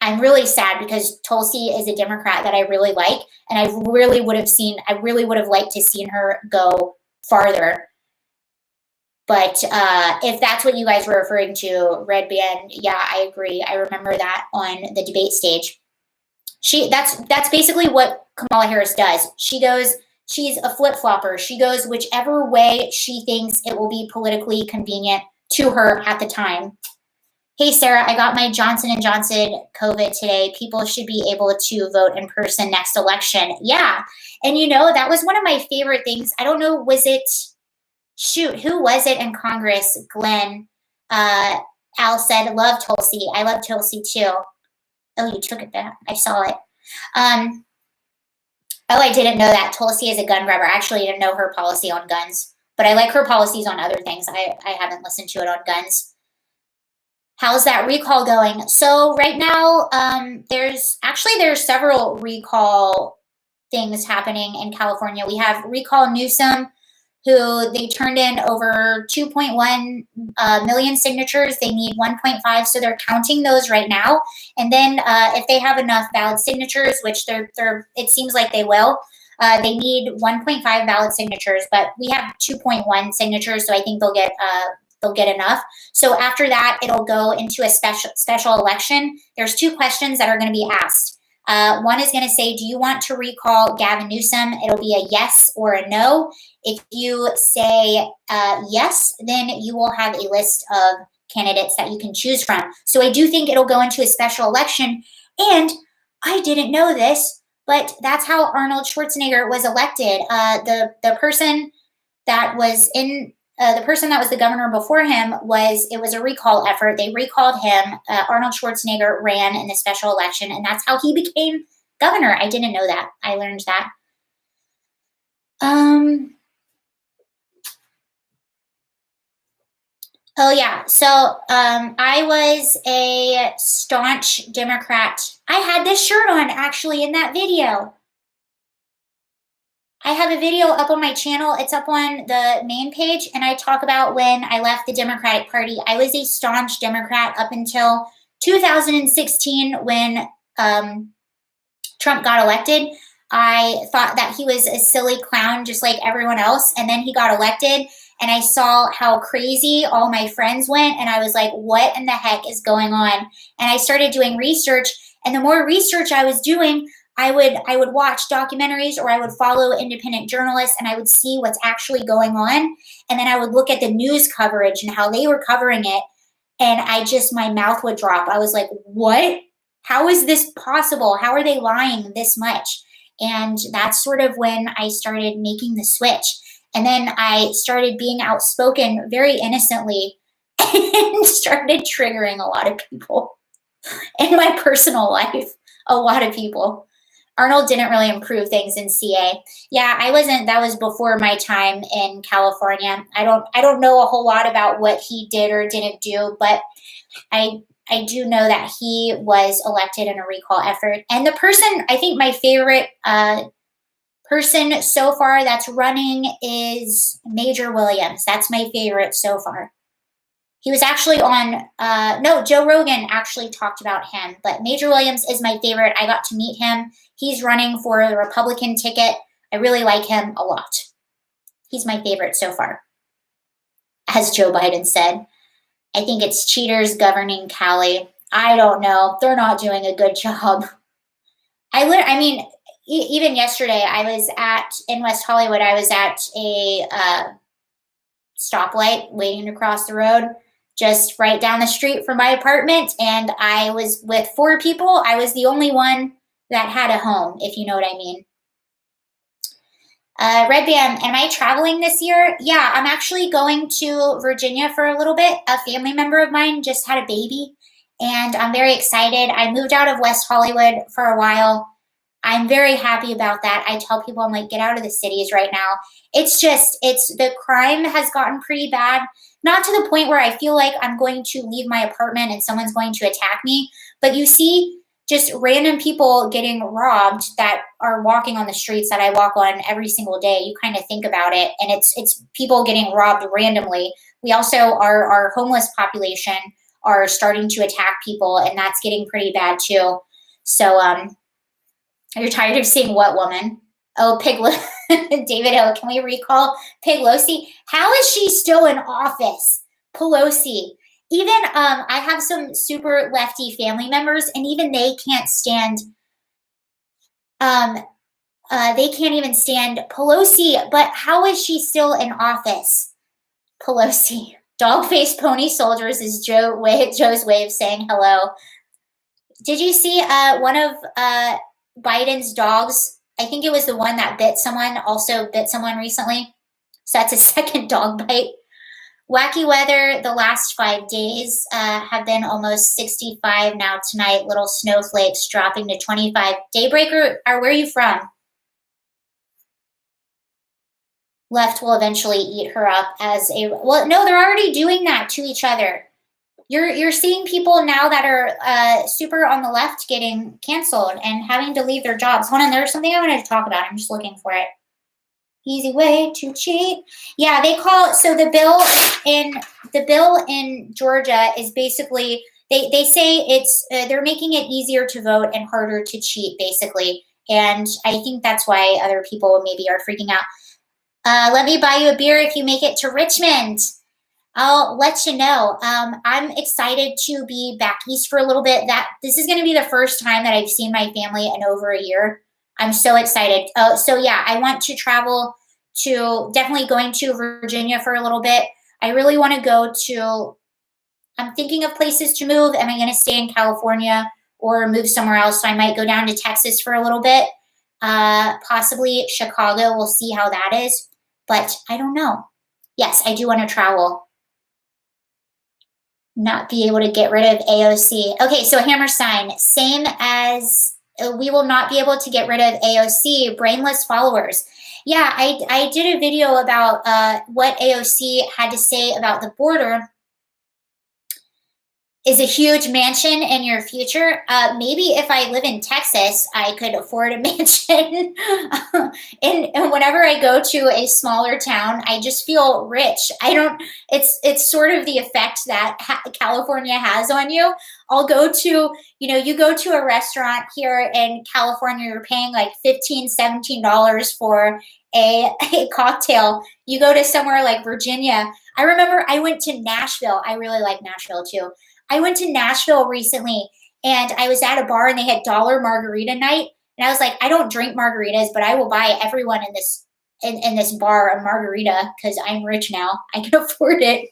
I'm really sad because Tulsi is a Democrat that I really like, and I really would have liked to seen her go farther. But if that's what you guys were referring to, Red Band, yeah, I agree. I remember that on the debate stage. That's basically what Kamala Harris does. She goes, she's a flip-flopper. She goes whichever way she thinks it will be politically convenient to her at the time. Hey, Sarah, I got my Johnson & Johnson COVID today. People should be able to vote in person next election. Yeah. And that was one of my favorite things. I don't know, was it, who was it in Congress? Glenn, Al said, love Tulsi. I love Tulsi too. Oh, you took it back. I saw it. Oh, I didn't know that. Tulsi is a gun grabber. Actually, I didn't know her policy on guns, but I like her policies on other things. I haven't listened to it on guns. How's that recall going? So right now, there's several recall things happening in California. We have recall Newsom, who they turned in over 2.1 million signatures. They need 1.5, so they're counting those right now. And then if they have enough valid signatures, which it seems like they will, they need 1.5 valid signatures, but we have 2.1 signatures, so I think they'll get enough. So after that, it'll go into a special election. There's two questions that are going to be asked. One is going to say, do you want to recall Gavin Newsom? It'll be a yes or a no. If you say yes, then you will have a list of candidates that you can choose from. So I do think it'll go into a special election. And I didn't know this, but that's how Arnold Schwarzenegger was elected. The person that was the governor before him it was a recall effort. They recalled him. Arnold Schwarzenegger ran in the special election, and that's how he became governor. I didn't know that. I learned that. Oh yeah. So I was a staunch Democrat. I had this shirt on actually in that video. I have a video up on my channel. It's up on the main page, and I talk about when I left the Democratic Party. I was a staunch Democrat up until 2016 when Trump got elected. I thought that he was a silly clown just like everyone else, and then he got elected, and I saw how crazy all my friends went, and I was like, what in the heck is going on? And I started doing research, and the more research I was doing, I would watch documentaries, or I would follow independent journalists, and I would see what's actually going on. And then I would look at the news coverage and how they were covering it. And my mouth would drop. I was like, what? How is this possible? How are they lying this much? And that's sort of when I started making the switch. And then I started being outspoken very innocently and started triggering a lot of people in my personal life, a lot of people. Arnold didn't really improve things in CA. Yeah, that was before my time in California. I don't know a whole lot about what he did or didn't do, but I do know that he was elected in a recall effort. And the person, I think my favorite person so far that's running is Major Williams. That's my favorite so far. He was actually on, Joe Rogan actually talked about him, but Major Williams is my favorite. I got to meet him. He's running for the Republican ticket. I really like him a lot. He's my favorite so far. As Joe Biden said, I think it's cheaters governing Cali. I don't know. They're not doing a good job. Even yesterday, I was in West Hollywood, I was at a stoplight waiting to cross the road, just right down the street from my apartment, and I was with 4 people. I was the only one that had a home, if you know what I mean. Red Band, am I traveling this year? Yeah, I'm actually going to Virginia for a little bit. A family member of mine just had a baby, and I'm very excited. I moved out of West Hollywood for a while. I'm very happy about that. I tell people, I'm like, get out of the cities right now. It's the crime has gotten pretty bad. Not to the point where I feel like I'm going to leave my apartment and someone's going to attack me, but you see just random people getting robbed that are walking on the streets that I walk on every single day. You kind of think about it, and it's people getting robbed randomly. We also, our homeless population are starting to attack people, and that's getting pretty bad too. So, you're tired of seeing what woman? Oh, David Hill, can we recall Pelosi? How is she still in office? Pelosi. Even I have some super lefty family members, and even they can't stand. They can't even stand Pelosi. But how is she still in office? Pelosi. Dog-faced pony soldiers is Joe's way of saying hello. Did you see one of Biden's dogs? I think it was the one that bit someone. Also bit someone recently. So that's a second dog bite. Wacky weather the last 5 days have been almost 65 now tonight. Little snowflakes dropping to 25. Daybreaker, where are you from? Left will eventually eat her up as a, well, no, they're already doing that to each other. You're seeing people now that are super on the left getting canceled and having to leave their jobs. Hold on, there's something I wanted to talk about. I'm just looking for it. Easy way to cheat. Yeah, they call, so the bill in Georgia is basically, they say it's they're making it easier to vote and harder to cheat, basically. And I think that's why other people maybe are freaking out. Let me buy you a beer if you make it to Richmond. I'll let you know. I'm excited to be back east for a little bit. This is going to be the first time that I've seen my family in over a year. I'm so excited. So yeah, I want to travel to, definitely going to Virginia for a little bit. I really want to go to, I'm thinking of places to move. Am I going to stay in California or move somewhere else? So I might go down to Texas for a little bit. Possibly Chicago. We'll see how that is. But I don't know. Yes, I do want to travel. Not be able to get rid of AOC. Okay, so hammer sign. Same as we will not be able to get rid of AOC, brainless followers. Yeah, I did a video about what AOC had to say about the border. Is a huge mansion in your future? Maybe if I live in Texas, I could afford a mansion. And whenever I go to a smaller town, I just feel rich. It's sort of the effect that California has on you. I'll go to, you go to a restaurant here in California, you're paying like $15, $17 for a cocktail. You go to somewhere like Virginia. I remember I went to Nashville. I really like Nashville too. I went to Nashville recently, and I was at a bar, and they had dollar margarita night. And I was like, I don't drink margaritas, but I will buy everyone in this bar a margarita because I'm rich now. I can afford it.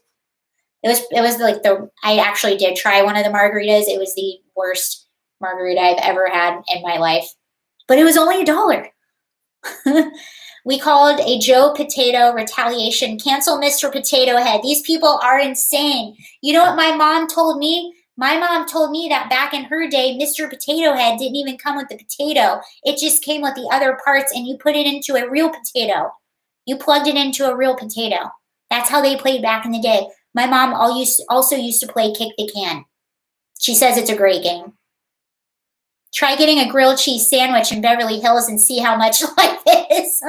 It was like I actually did try one of the margaritas. It was the worst margarita I've ever had in my life, but it was only $1. We called a Joe Potato retaliation. Cancel Mr. Potato Head. These people are insane. You know what my mom told me? My mom told me that back in her day, Mr. Potato Head didn't even come with the potato. It just came with the other parts, and you put it into a real potato. You plugged it into a real potato. That's how they played back in the day. My mom also used to play Kick the Can. She says it's a great game. Try getting a grilled cheese sandwich in Beverly Hills and see how much life is.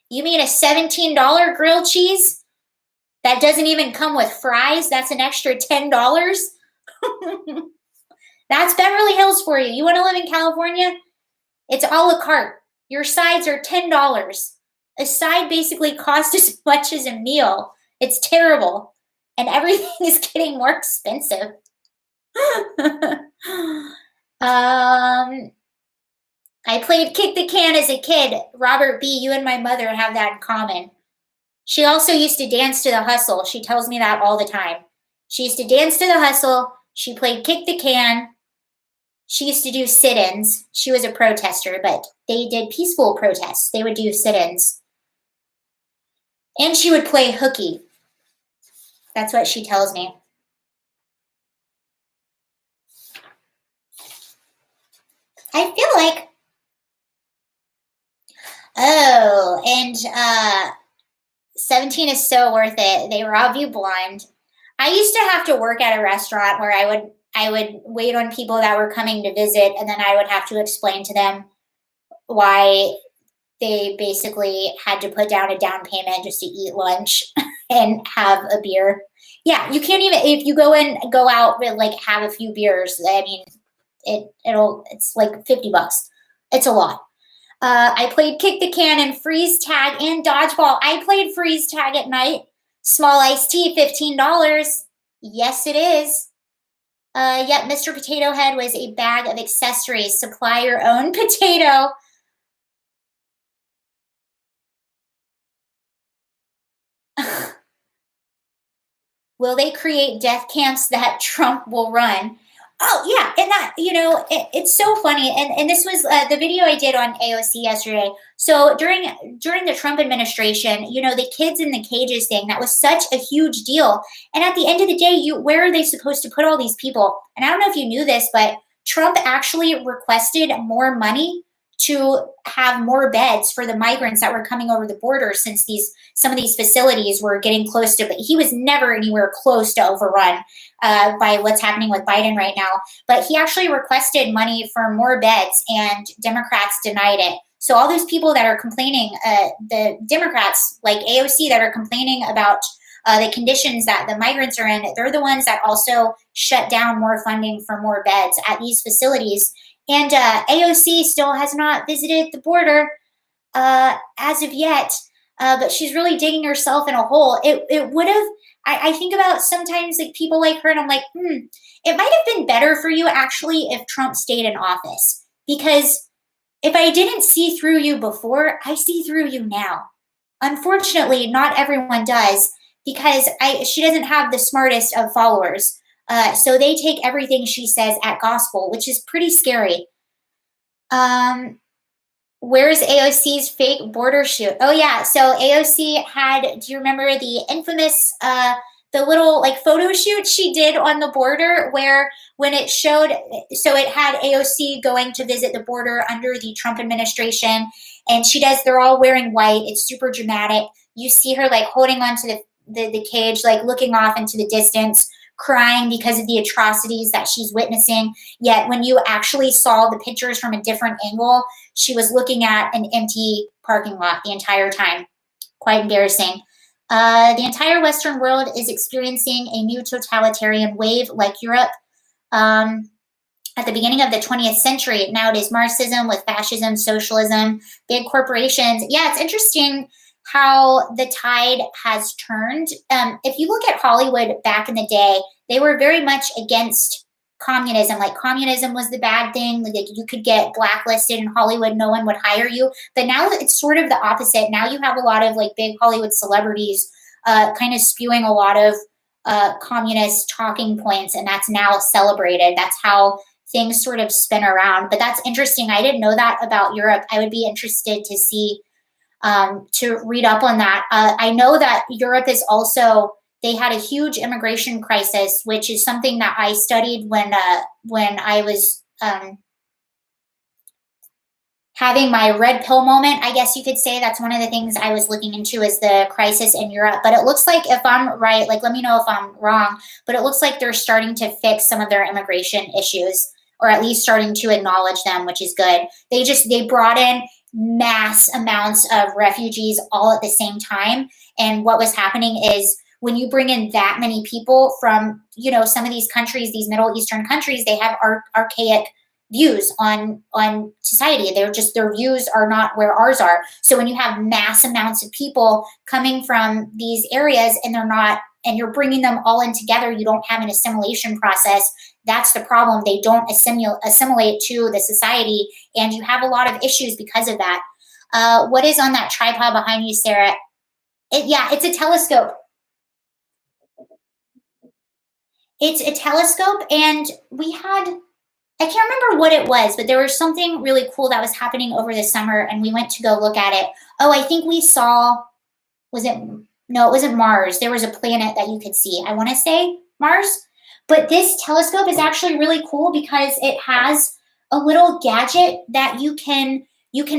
You mean a $17 grilled cheese? That doesn't even come with fries? That's an extra $10? That's Beverly Hills for you. You want to live in California? It's a la carte. Your sides are $10. A side basically costs as much as a meal. It's terrible. And everything is getting more expensive. I played Kick the Can as a kid. Robert B., you and my mother have that in common. She also used to dance to the hustle. She tells me that all the time. She used to dance to the hustle. She played Kick the Can. She used to do sit-ins. She was a protester, but they did peaceful protests. They would do sit-ins. And she would play hooky. That's what she tells me. I feel like, oh, and 17 is so worth it. They rob you blind. I used to have to work at a restaurant where I would wait on people that were coming to visit, and then I would have to explain to them why they basically had to put down a down payment just to eat lunch and have a beer. Yeah, you can't even, if you go out with like have a few beers. I mean, it's like $50. It's a lot. I played kick the can and freeze tag and dodgeball. I played freeze tag at night. Small iced tea, $15. Yes, it is. Yep, Mr. Potato Head was a bag of accessories. Supply your own potato. Will they create death camps that Trump will run? Oh yeah, and that it's so funny. And this was the video I did on AOC yesterday. So during the Trump administration, the kids in the cages thing, that was such a huge deal. And at the end of the day, where are they supposed to put all these people? And I don't know if you knew this, but Trump actually requested more money to have more beds for the migrants that were coming over the border, since some of these facilities were getting close to, but he was never anywhere close to overrun by what's happening with Biden right now. But he actually requested money for more beds, and Democrats denied it. So all those people that are complaining, the Democrats like AOC that are complaining about the conditions that the migrants are in, they're the ones that also shut down more funding for more beds at these facilities. And AOC still has not visited the border as of yet, but she's really digging herself in a hole. It would have, I think about sometimes like people like her, and I'm like, it might have been better for you actually if Trump stayed in office. Because if I didn't see through you before, I see through you now. Unfortunately, not everyone does, because she doesn't have the smartest of followers. So they take everything she says at gospel, which is pretty scary. Where's AOC's fake border shoot? Oh yeah, so AOC had, do you remember the infamous, the little like photo shoot she did on the border, where when it showed, so it had AOC going to visit the border under the Trump administration, and they're all wearing white. It's super dramatic. You see her like holding onto the cage, like looking off into the distance, crying because of the atrocities that she's witnessing. Yet when you actually saw the pictures from a different angle, she was looking at an empty parking lot the entire time. Quite embarrassing. The entire Western world is experiencing a new totalitarian wave like Europe. At the beginning of the 20th century, now it is Marxism with fascism, socialism, big corporations. Yeah, it's interesting how the tide has turned. If you look at Hollywood back in the day, they were very much against communism. Like communism was the bad thing. Like you could get blacklisted in Hollywood, no one would hire you. But now it's sort of the opposite. Now you have a lot of like big Hollywood celebrities kind of spewing a lot of communist talking points, and that's now celebrated. That's how things sort of spin around. But that's interesting. I didn't know that about Europe. I would be interested to see, to read up on that. I know that Europe is also, they had a huge immigration crisis, which is something that I studied when I was having my red pill moment, I guess you could say. That's one of the things I was looking into, is the crisis in Europe. But it looks like, if I'm right, like let me know if I'm wrong, but it looks like they're starting to fix some of their immigration issues, or at least starting to acknowledge them, which is good. They brought in mass amounts of refugees all at the same time. And what was happening is, when you bring in that many people from, some of these countries, these Middle Eastern countries, they have archaic views on society. Their views are not where ours are. So when you have mass amounts of people coming from these areas, and you're bringing them all in together, you don't have an assimilation process. That's the problem. They don't assimilate to the society, and you have a lot of issues because of that. What is on that tripod behind you, Sarah? It's a telescope. It's a telescope, and we had I can't remember what it was, but there was something really cool that was happening over the summer, and we went to go look at it. Oh, I think we saw, was it, no, it wasn't Mars. There was a planet that you could see. I want to say Mars. But this telescope is actually really cool because it has a little gadget that you can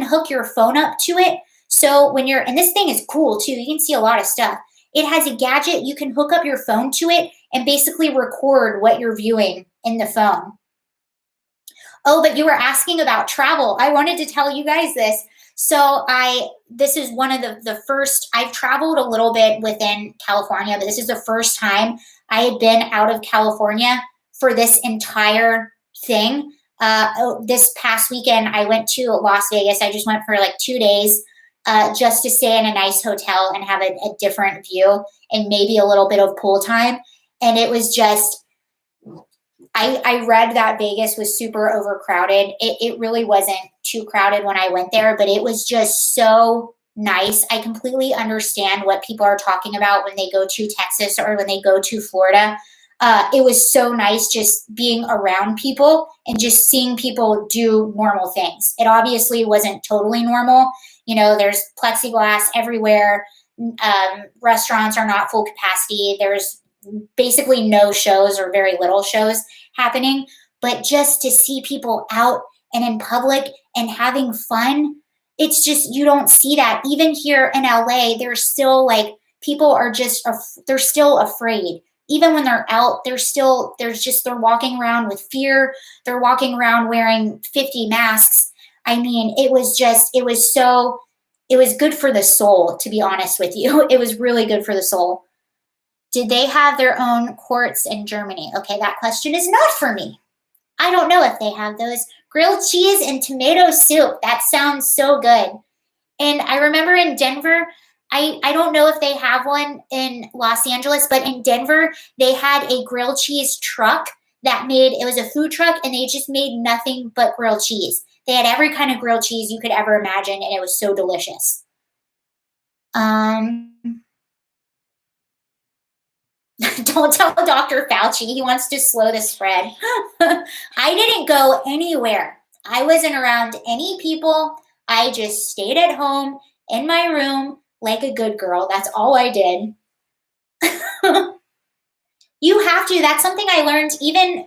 hook your phone up to it. So when you're, and this thing is cool too, you can see a lot of stuff. It has a gadget, you can hook up your phone to it and basically record what you're viewing in the phone. Oh, but you were asking about travel. I wanted to tell you guys this. So this is one of the first, I've traveled a little bit within California, but this is the first time I had been out of California for this entire thing. This past weekend, I went to Las Vegas. I just went for like 2 days just to stay in a nice hotel and have a different view and maybe a little bit of pool time. And it was just, I read that Vegas was super overcrowded. It really wasn't too crowded when I went there, but it was just so nice. I completely understand what people are talking about when they go to Texas or when they go to Florida. It was so nice just being around people and just seeing people do normal things. It obviously wasn't totally normal. You know, there's plexiglass everywhere. Restaurants are not full capacity. There's basically no shows or very little shows happening, but just to see people out and in public and having fun, it's just, you don't see that. Even here in LA, there's still like, people are just, they're still afraid. Even when they're out, they're walking around with fear. They're walking around wearing 50 masks. I mean, it was good for the soul, to be honest with you. It was really good for the soul. Did they have their own courts in Germany? Okay, that question is not for me. I don't know if they have those. Grilled cheese and tomato soup. That sounds so good. And I remember in Denver, I don't know if they have one in Los Angeles, but in Denver, they had a grilled cheese truck it was a food truck, and they just made nothing but grilled cheese. They had every kind of grilled cheese you could ever imagine, and it was so delicious. Don't tell Dr. Fauci. He wants to slow the spread. I didn't go anywhere. I wasn't around any people. I just stayed at home in my room like a good girl. That's all I did. You have to. That's something I learned even,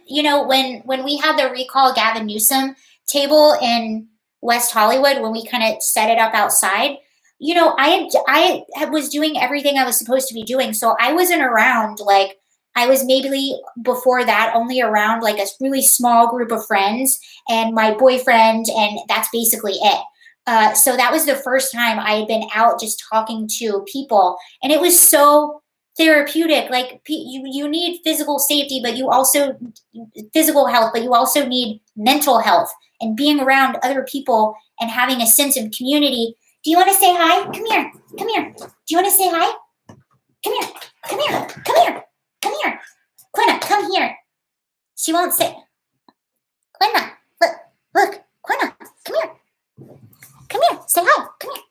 when we had the Recall Gavin Newsom table in West Hollywood, when we kind of set it up outside. I was doing everything I was supposed to be doing. So I wasn't around, like, I was maybe before that only around like a really small group of friends and my boyfriend, and that's basically it. So that was the first time I had been out just talking to people, and it was so therapeutic. Like, you need physical safety, but you also physical health, but you also need mental health and being around other people and having a sense of community. Do you want to say hi? Come here. Come here. Do you want to say hi? Come here. Come here. Come here. Come here. Quinna, come here. She won't say. Quinna, look. Quinna, come here. Come here. Say hi. Come here.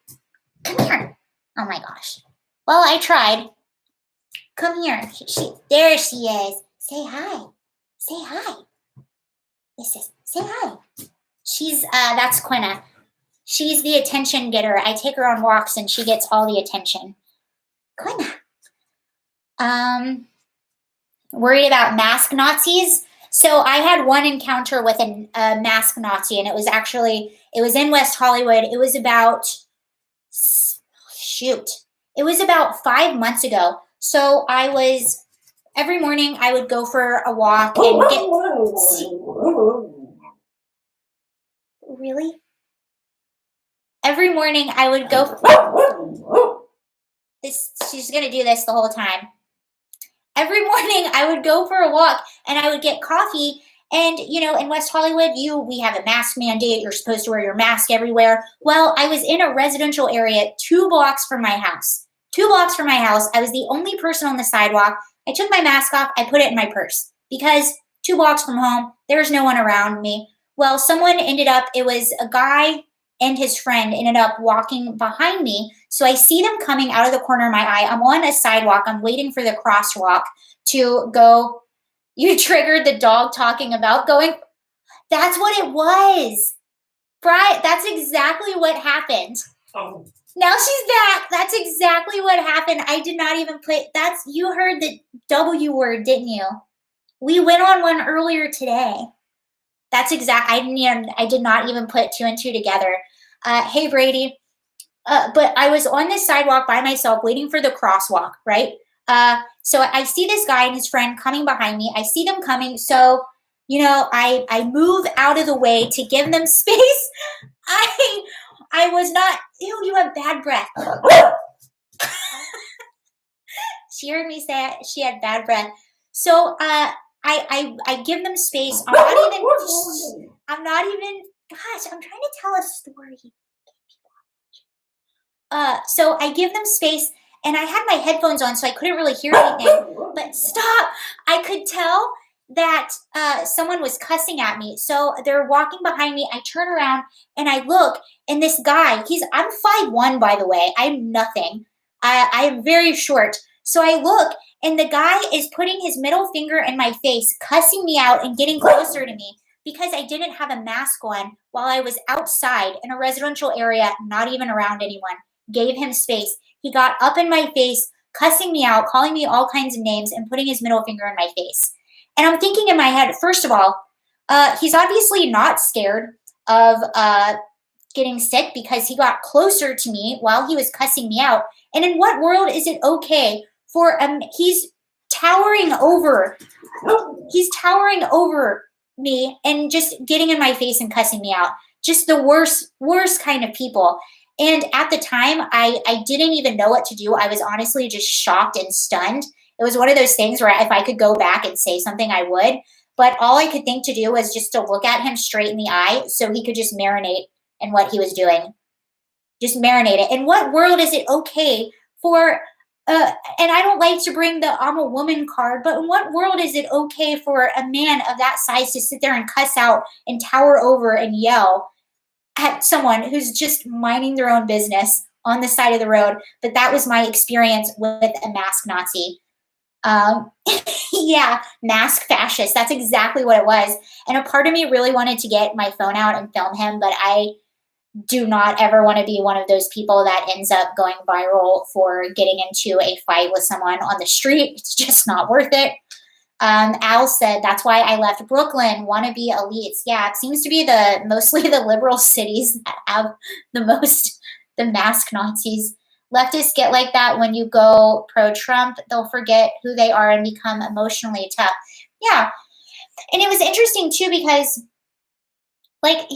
Come here. Oh my gosh. Well, I tried. Come here. There she is. Say hi. Say hi. Say hi. That's Quinna. She's the attention getter. I take her on walks and she gets all the attention. Quinna. Worried about mask Nazis? So I had one encounter with a mask Nazi, and it was in West Hollywood. It was about 5 months ago. So every morning I would go for a walk and get... Really? Every morning I would go... She's going to do this the whole time. Every morning I would go for a walk and I would get coffee. And, in West Hollywood, we have a mask mandate. You're supposed to wear your mask everywhere. Well, I was in a residential area 2 blocks from my house. 2 blocks from my house. I was the only person on the sidewalk. I took my mask off. I put it in my purse because 2 blocks from home, there was no one around me. Well, it was a guy and his friend ended up walking behind me. So I see them coming out of the corner of my eye. I'm on a sidewalk. I'm waiting for the crosswalk to go. You triggered the dog talking about going. That's what it was. Brian, that's exactly what happened. Oh. Now she's back. That's exactly what happened. I did not even play. You heard the W word, didn't you? We went on one earlier today. That's exact. I did not even put 2 and 2 together. Hey, Brady. But I was on this sidewalk by myself waiting for the crosswalk, right? So I see this guy and his friend coming behind me. I see them coming. So, I move out of the way to give them space. I was not, ew, you have bad breath. She heard me say she had bad breath. So I give them space. I'm not even, gosh, I'm trying to tell a story. So I give them space, and I had my headphones on, so I couldn't really hear anything. But stop! I could tell that someone was cussing at me. So they're walking behind me. I turn around and I look, and this guy, I'm 5'1", by the way. I'm nothing. I am very short. So I look, and the guy is putting his middle finger in my face, cussing me out and getting closer to me because I didn't have a mask on while I was outside in a residential area, not even around anyone. Gave him space. He got up in my face, cussing me out, calling me all kinds of names, and putting his middle finger in my face. And I'm thinking in my head, first of all, he's obviously not scared of getting sick because he got closer to me while he was cussing me out. And in what world is it okay for he's towering over me and just getting in my face and cussing me out. Just the worst kind of people. And at the time, I didn't even know what to do. I was honestly just shocked and stunned. It was one of those things where if I could go back and say something, I would. But all I could think to do was just to look at him straight in the eye so he could just marinate in what he was doing. Just marinate it. In what world is it okay for, and I don't like to bring the I'm a woman card, but in what world is it okay for a man of that size to sit there and cuss out and tower over and yell at someone who's just minding their own business on the side of the road? But that was my experience with a mask Nazi. Yeah, mask fascist. That's exactly what it was. And a part of me really wanted to get my phone out and film him, but I do not ever want to be one of those people that ends up going viral for getting into a fight with someone on the street. It's just not worth it. Al said, that's why I left Brooklyn, wannabe elites. Yeah, it seems to be mostly the liberal cities that have the mask Nazis. Leftists get like that when you go pro-Trump. They'll forget who they are and become emotionally tough. Yeah. And it was interesting too because like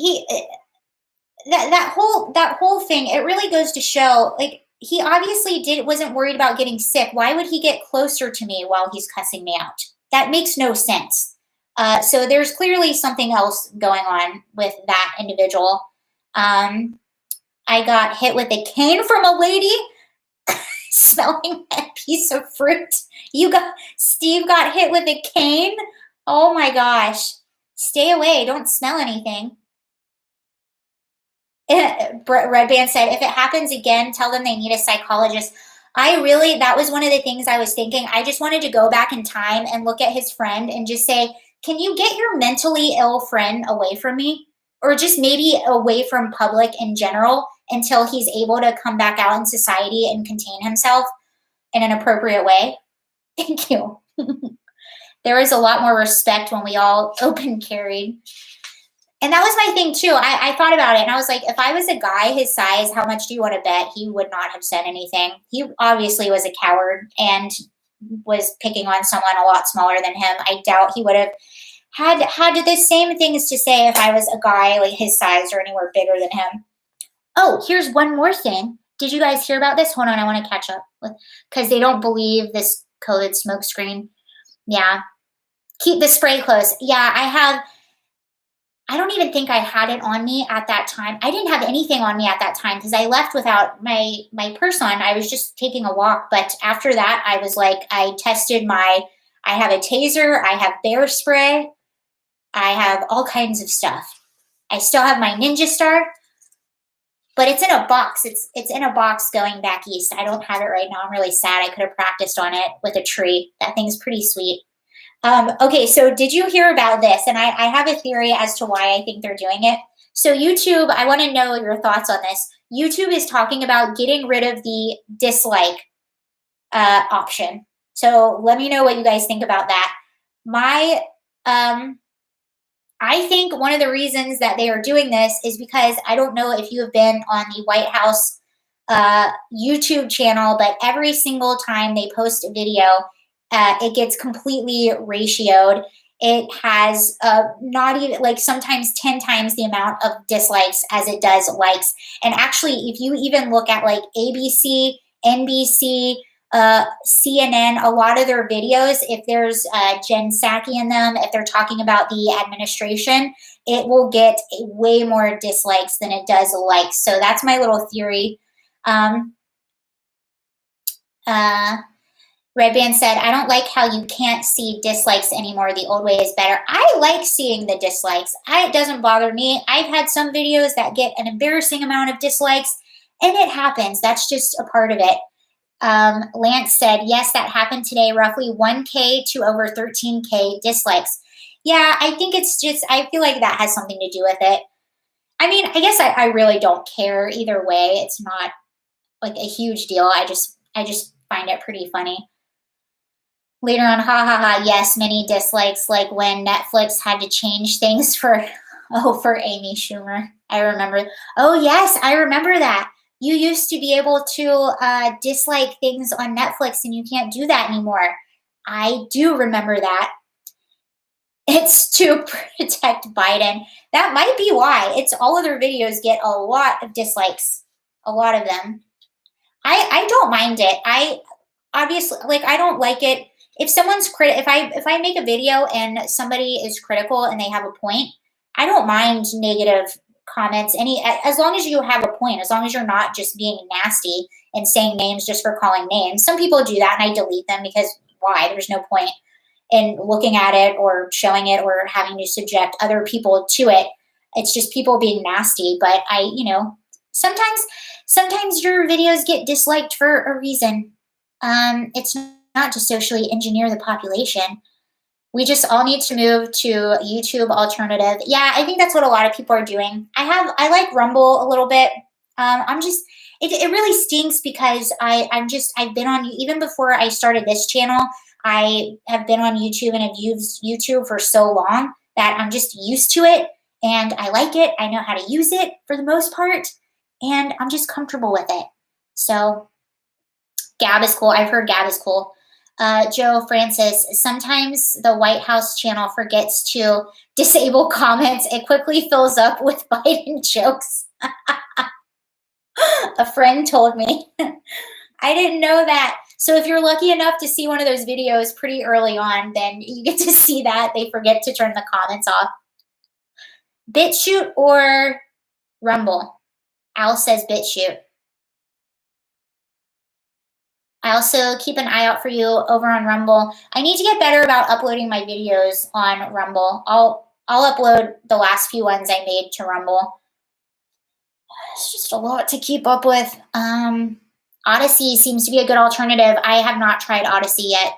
that whole thing, it really goes to show like he obviously wasn't worried about getting sick. Why would he get closer to me while he's cussing me out? That makes no sense. So there's clearly something else going on with that individual. I got hit with a cane from a lady smelling a piece of fruit. Steve got hit with a cane. Oh my gosh. Stay away. Don't smell anything. Red Band said, if it happens again, tell them they need a psychologist. That was one of the things I was thinking. I just wanted to go back in time and look at his friend and just say, can you get your mentally ill friend away from me? Or just maybe away from public in general until he's able to come back out in society and contain himself in an appropriate way. Thank you. There was a lot more respect when we all open carried. And that was my thing too. I thought about it and I was like, if I was a guy his size, how much do you want to bet he would not have said anything? He obviously was a coward and was picking on someone a lot smaller than him. I doubt he would have had the same things to say if I was a guy like his size or anywhere bigger than him. Oh, here's one more thing. Did you guys hear about this? Hold on, I want to catch up with because they don't believe this COVID smoke screen. Yeah. Keep the spray close. Yeah, I don't even think I had it on me at that time. I didn't have anything on me at that time because I left without my purse on. I was just taking a walk. But after that, I was like, I have a taser. I have bear spray. I have all kinds of stuff. I still have my Ninja Star, but it's in a box. It's in a box going back east. I don't have it right now. I'm really sad. I could have practiced on it with a tree. That thing's pretty sweet. Okay, so did you hear about this? And I have a theory as to why I think they're doing it. So YouTube, I want to know your thoughts on this. YouTube is talking about getting rid of the dislike option. So let me know what you guys think about that. My, I think one of the reasons that they are doing this is because I don't know if you have been on the White House YouTube channel, but every single time they post a video, it gets completely ratioed. It has not even like sometimes 10 times the amount of dislikes as it does likes. And actually, if you even look at like ABC, NBC, CNN, a lot of their videos, if there's Jen Psaki in them, if they're talking about the administration, it will get way more dislikes than it does likes. So that's my little theory. Red Band said, I don't like how you can't see dislikes anymore. The old way is better. I like seeing the dislikes. It doesn't bother me. I've had some videos that get an embarrassing amount of dislikes, and it happens. That's just a part of it. Lance said, yes, that happened today. Roughly 1K to over 13K dislikes. Yeah, I think it's just, I feel like that has something to do with it. I mean, I guess I really don't care either way. It's not like a huge deal. I just find it pretty funny. Later on, ha ha ha, yes, many dislikes, like when Netflix had to change things for Amy Schumer. I remember. Oh, yes, I remember that. You used to be able to dislike things on Netflix, and you can't do that anymore. I do remember that. It's to protect Biden. That might be why. It's all of their videos get a lot of dislikes, a lot of them. I don't mind it. I obviously, like, I don't like it. If someone's if I make a video and somebody is critical and they have a point, I don't mind negative comments as long as you have a point, as long as you're not just being nasty and saying names just for calling names. Some people do that and I delete them because why? There's no point in looking at it or showing it or having to subject other people to it. It's just people being nasty. But sometimes your videos get disliked for a reason. It's not to socially engineer the population. We just all need to move to YouTube alternative. Yeah, I think that's what a lot of people are doing. I like Rumble a little bit. It really stinks because I've been on, even before I started this channel, I have been on YouTube and have used YouTube for so long that I'm just used to it and I like it. I know how to use it for the most part and I'm just comfortable with it. So Gab is cool. I've heard Gab is cool. Joe Francis, sometimes the White House channel forgets to disable comments. It quickly fills up with Biden jokes. A friend told me. I didn't know that. So if you're lucky enough to see one of those videos pretty early on, then you get to see that. They forget to turn the comments off. BitChute or Rumble? Al says BitChute. I also keep an eye out for you over on Rumble. I need to get better about uploading my videos on Rumble. I'll upload the last few ones I made to Rumble. It's just a lot to keep up with. Odyssey seems to be a good alternative. I have not tried Odyssey yet.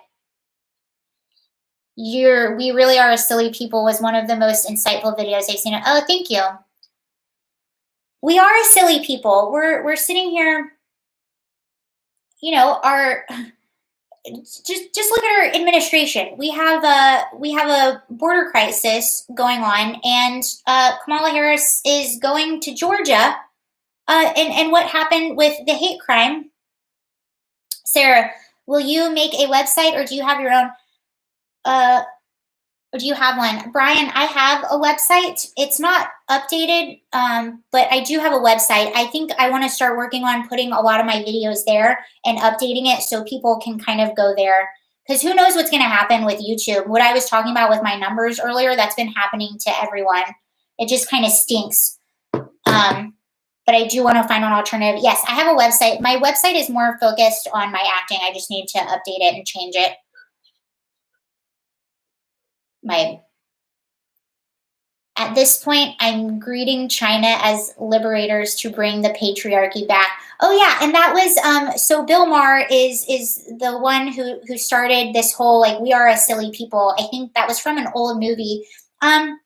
We Really Are a Silly People was one of the most insightful videos I've seen. Oh, thank you. We are a silly people. We're sitting here, just look at our administration. We have a border crisis going on, and Kamala Harris is going to Georgia. And what happened with the hate crime? Sarah, will you make a website, or do you have your own? Or do you have one? Brian, I have a website. It's not updated, but I do have a website. I think I want to start working on putting a lot of my videos there and updating it so people can kind of go there. Because who knows what's going to happen with YouTube. What I was talking about with my numbers earlier, that's been happening to everyone. It just kind of stinks. But I do want to find an alternative. Yes, I have a website. My website is more focused on my acting. I just need to update it and change it. At this point, I'm greeting China as liberators to bring the patriarchy back. Oh yeah, and that was so Bill Maher is the one who started this whole like we are a silly people. I think that was from an old movie. Um,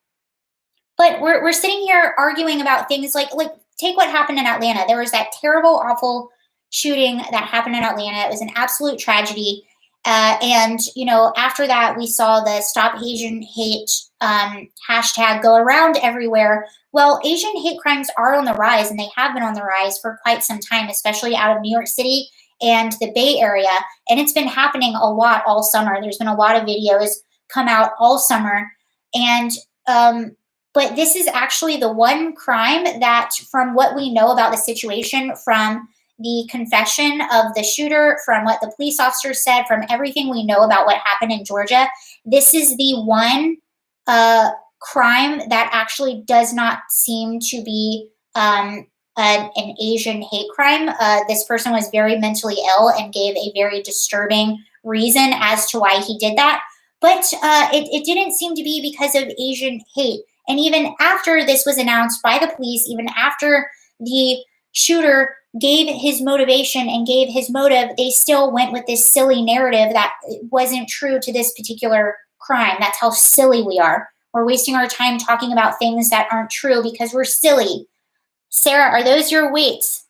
but we're sitting here arguing about things like take what happened in Atlanta. There was that terrible, awful shooting that happened in Atlanta. It was an absolute tragedy. And after that, we saw the Stop Asian Hate hashtag go around everywhere. Well, Asian hate crimes are on the rise, and they have been on the rise for quite some time, especially out of New York City and the Bay Area. And it's been happening a lot all summer. There's been a lot of videos come out all summer, and but this is actually the one crime that, from what we know about the situation, from the confession of the shooter, from what the police officer said, from everything we know about what happened in Georgia, this is the one crime that actually does not seem to be an Asian hate crime. This person was very mentally ill and gave a very disturbing reason as to why he did that. But it didn't seem to be because of Asian hate. And even after this was announced by the police, even after the shooter gave his motivation and gave his motive, they still went with this silly narrative that wasn't true to this particular crime. That's how silly we are. We're wasting our time talking about things that aren't true because we're silly. Sarah, are those your weights?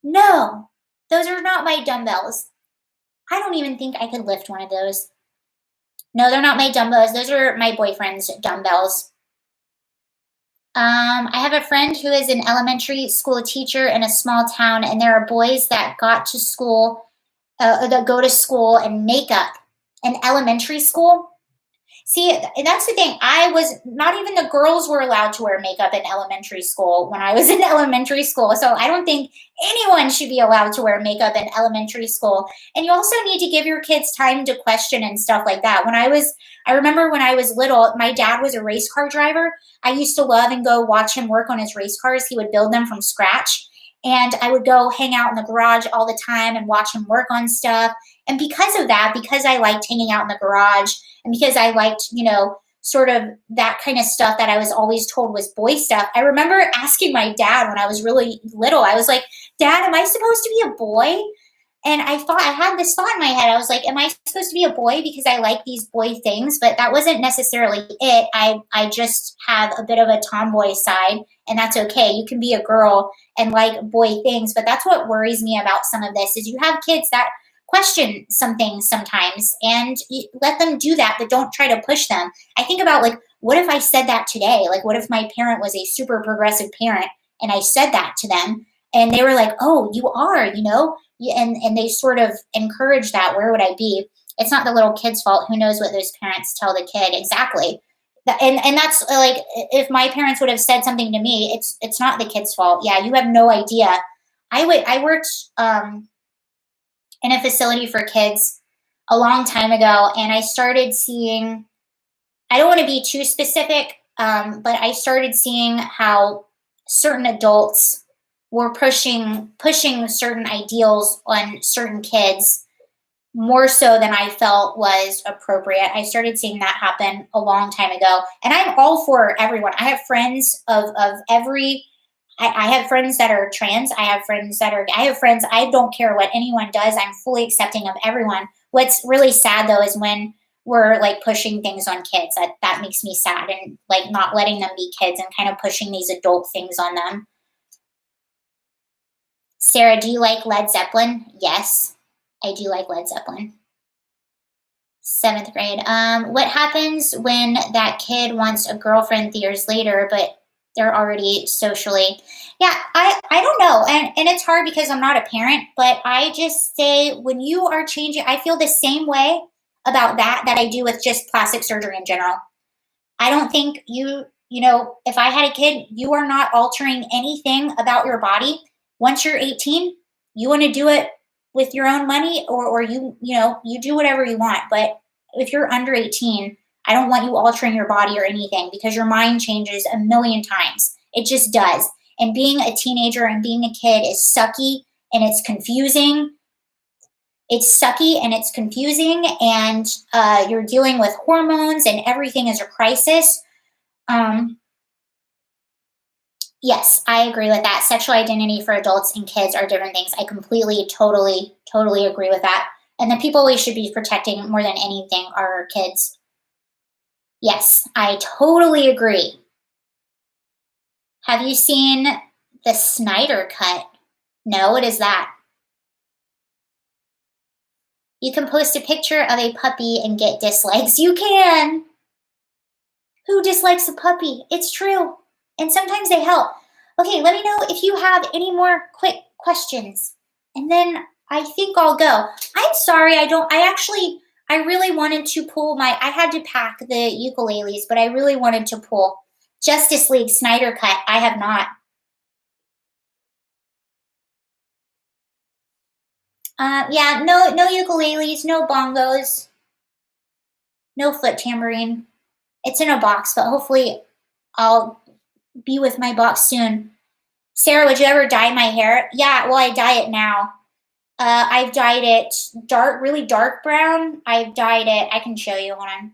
No, those are not my dumbbells. I don't even think I could lift one of those. No, they're not my dumbbells. Those are my boyfriend's dumbbells. I have a friend who is an elementary school teacher in a small town, and there are boys that that go to school in makeup in elementary school. See, that's the thing. I was not even the girls were allowed to wear makeup in elementary school when I was in elementary school. So I don't think anyone should be allowed to wear makeup in elementary school. And you also need to give your kids time to question and stuff like that. I remember when I was little, my dad was a race car driver. I used to love and go watch him work on his race cars. He would build them from scratch. And I would go hang out in the garage all the time and watch him work on stuff. And because of that, because I liked hanging out in the garage, and because I liked, sort of that kind of stuff that I was always told was boy stuff, I remember asking my dad when I was really little, I was like, Dad, am I supposed to be a boy? And I had this thought in my head. I was like, am I supposed to be a boy because I like these boy things? But that wasn't necessarily it. I just have a bit of a tomboy side, and that's okay. You can be a girl and like boy things. But that's what worries me about some of this is you have kids that question some things sometimes, and you let them do that, but don't try to push them. I think about like, what if I said that today? Like, what if my parent was a super progressive parent and I said that to them and they were like, oh, you are, and they sort of encourage that. Where would I be? It's not the little kid's fault. Who knows what those parents tell the kid exactly. And that's like, if my parents would have said something to me, it's not the kid's fault. Yeah, you have no idea. I worked in a facility for kids a long time ago, and I started seeing, I don't want to be too specific, but I started seeing how certain adults were pushing certain ideals on certain kids more so than I felt was appropriate. I started seeing that happen a long time ago, and I'm all for everyone. I have friends of every I have friends that are trans. I have friends, I don't care what anyone does. I'm fully accepting of everyone. What's really sad though is when we're like pushing things on kids. That makes me sad, and like not letting them be kids and kind of pushing these adult things on them. Sarah, do you like Led Zeppelin? Yes, I do like Led Zeppelin. 7th grade. What happens when that kid wants a girlfriend years later, but they're already socially? Yeah, I don't know. And it's hard because I'm not a parent, but I just say when you are changing, I feel the same way about that I do with just plastic surgery in general. I don't think if I had a kid, you are not altering anything about your body. Once you're 18, you want to do it with your own money, or you do whatever you want. But if you're under 18, I don't want you altering your body or anything, because your mind changes a million times. It just does. And being a teenager and being a kid is sucky, and it's confusing. It's sucky and it's confusing, and you're dealing with hormones and everything is a crisis. Yes, I agree with that. Sexual identity for adults and kids are different things. I completely, totally agree with that. And the people we should be protecting more than anything are our kids. Yes, I totally agree. Have you seen the Snyder Cut? No, what is that? You can post a picture of a puppy and get dislikes. You can. Who dislikes a puppy? It's true. And sometimes they help. Okay, let me know if you have any more quick questions. And then I think I'll go. I'm sorry, I really wanted to pull I had to pack the ukuleles, but I really wanted to pull Justice League Snyder Cut. I have not. Yeah, no ukuleles, no bongos, no foot tambourine. It's in a box, but hopefully I'll be with my box soon. Sarah, would you ever dye my hair? Yeah, well, I dye it now. I've dyed it really dark brown. I've dyed it, I can show you, hold on.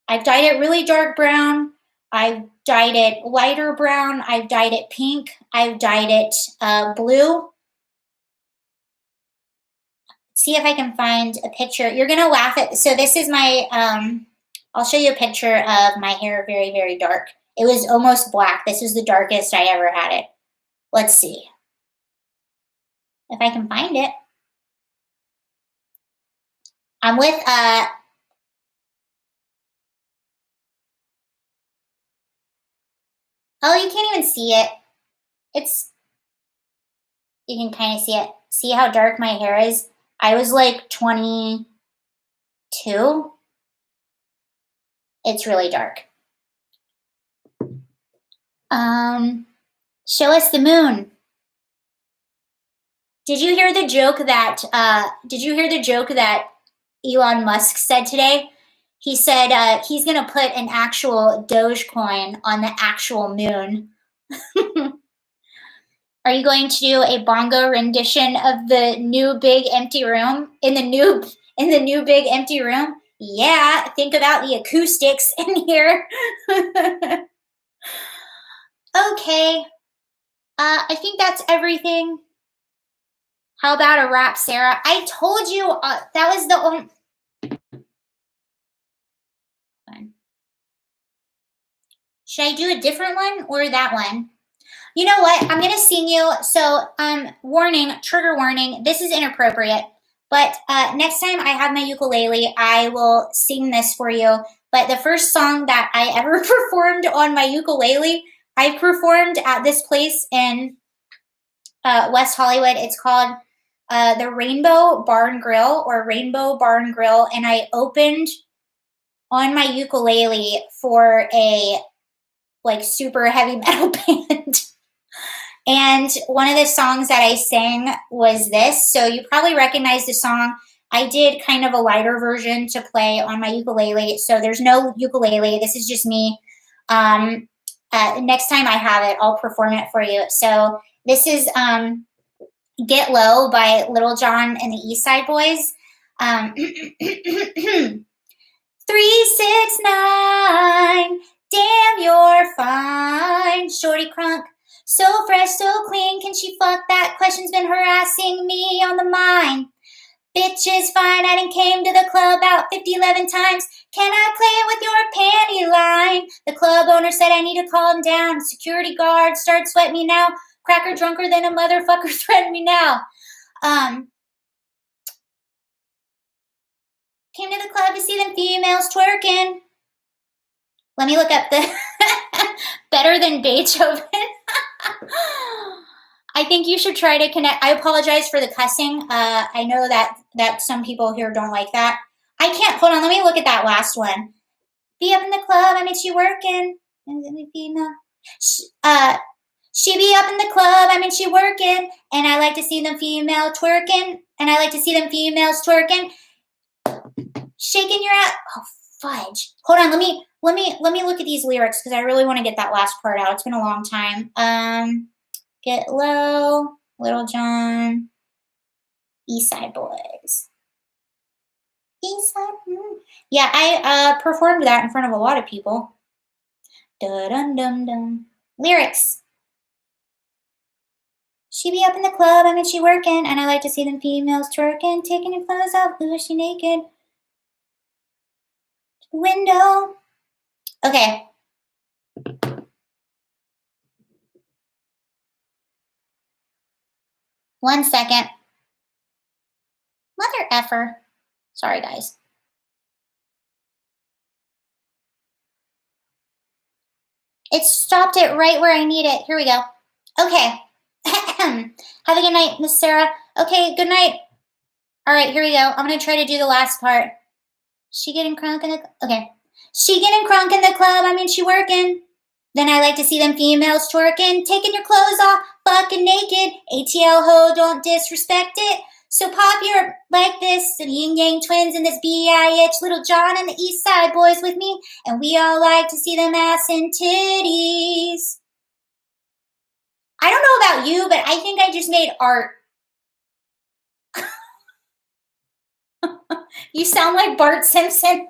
I've dyed it really dark brown. I've dyed it lighter brown. I've dyed it pink. I've dyed it blue. See if I can find a picture. You're gonna laugh at, so this is my, I'll show you a picture of my hair, very, very dark. It was almost black. This is the darkest I ever had it. Let's see if I can find it. I'm with, oh, you can't even see it. You can kind of see it. See how dark my hair is? I was like 22. It's really dark. Show us the moon. Did you hear the joke that Elon Musk said today? He said he's gonna put an actual Dogecoin on the actual moon. Are you going to do a bongo rendition of the new big empty room in the new big empty room? Yeah, think about the acoustics in here. Okay. I think that's everything. How about a wrap, Sarah? I told you that was the only. Should I do a different one or that one? You know what? I'm going to sing you. So, warning, trigger warning. This is inappropriate. But next time I have my ukulele, I will sing this for you. But the first song that I ever performed on my ukulele, I performed at this place in West Hollywood. It's called the Rainbow Bar and Grill, or Rainbow Bar and Grill. And I opened on my ukulele for a super heavy metal band. And one of the songs that I sang was this. So you probably recognize the song. I did kind of a lighter version to play on my ukulele. So there's no ukulele. This is just me. Next time I have it, I'll perform it for you. So this is Get Low by Little John and the East Side Boys. 369, damn, you're fine. Shorty crunk, so fresh, so clean. Can she fuck? That question's been harassing me on the mind. Bitch is fine, I done came to the club about 11 times. Can I play with your panty line? The club owner said I need to calm down. Security guard started sweating me now. Cracker drunker than a motherfucker threatened me now. Came to the club to see them females twerking. Let me look up the better than Beethoven. I think you should try to connect. I apologize for the cussing. I know that some people here don't like that. I can't. Hold on. Let me look at that last one. Be up in the club. I mean, she working. She be up in the club. I mean, she working. And I like to see them female twerking. And I like to see them females twerking. Shaking your ass. Oh, fudge. Hold on. Let me look at these lyrics because I really want to get that last part out. It's been a long time. Get Low, Little John, East Side Boys. East Side. Yeah, I performed that in front of a lot of people. Da-dum-dum-dum. Lyrics. She be up in the club, I mean she working, and I like to see them females twerking, taking her clothes off, ooh, is she naked? Window. Okay. One second. Mother effer. Sorry, guys. It stopped it right where I need it. Here we go. Okay. Have a good night, Miss Sarah. Okay, good night. All right, here we go. I'm going to try to do the last part. She getting crunk in the... Okay. She getting crunk in the club. I mean, she working. Then I like to see them females twerking, taking your clothes off, fucking naked. ATL ho, don't disrespect it. So pop your like this, the yin yang twins and this BIH, Little John and the East Side boys with me, and we all like to see them ass and titties. I don't know about you, but I think I just made art. You sound like Bart Simpson.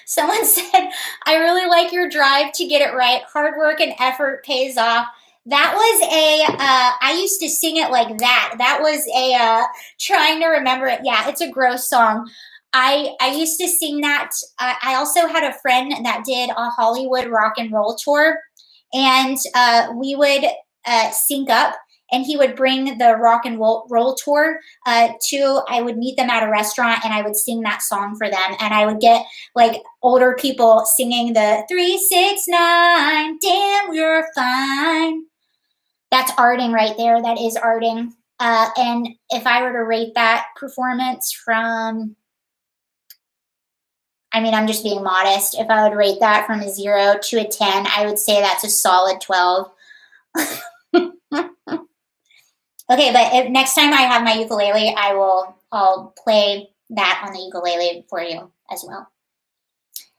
Someone said, I really like your drive to get it right. Hard work and effort pays off. That was I used to sing it like that. That was trying to remember it. Yeah, it's a gross song. I used to sing that. I also had a friend that did a Hollywood rock and roll tour, and we would sync up, and he would bring the rock and roll tour I would meet them at a restaurant, and I would sing that song for them, and I would get like older people singing the 369, damn, we're fine. That's arting right there. That is arting. And if I were to rate that performance from, I mean, I'm just being modest. If I would rate that from a 0 to a 10, I would say that's a solid 12. Okay, but if next time I have my ukulele, I'll play that on the ukulele for you as well.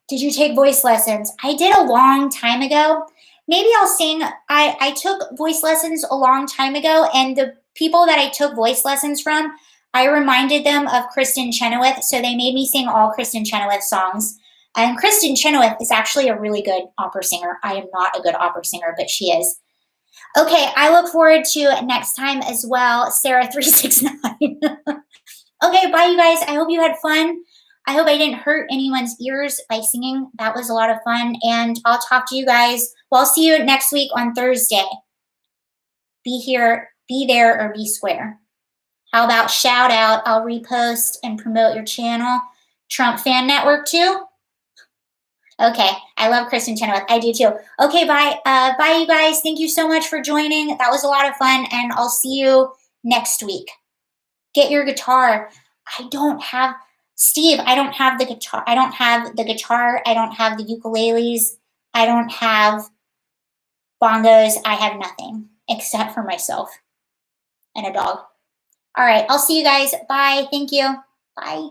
Did you take voice lessons? I did a long time ago. Maybe I'll sing. I took voice lessons a long time ago, and the people that I took voice lessons from, I reminded them of Kristen Chenoweth, so they made me sing all Kristen Chenoweth songs. And Kristen Chenoweth is actually a really good opera singer. I am not a good opera singer, but she is. Okay, I look forward to next time as well, Sarah369. Okay, bye, you guys. I hope you had fun. I hope I didn't hurt anyone's ears by singing. That was a lot of fun, and I'll talk to you guys. Well, I'll see you next week on Thursday. Be here, be there, or be square. How about shout out? I'll repost and promote your channel. Trump Fan Network too? Okay, I love Kristen Chenoweth. I do too. Okay, bye. Bye, you guys. Thank you so much for joining. That was a lot of fun, and I'll see you next week. Get your guitar. I don't have, Steve, I don't have the guitar. I don't have the guitar. I don't have the ukuleles. I don't have bongos. I have nothing except for myself and a dog. All right, I'll see you guys. Bye. Thank you. Bye.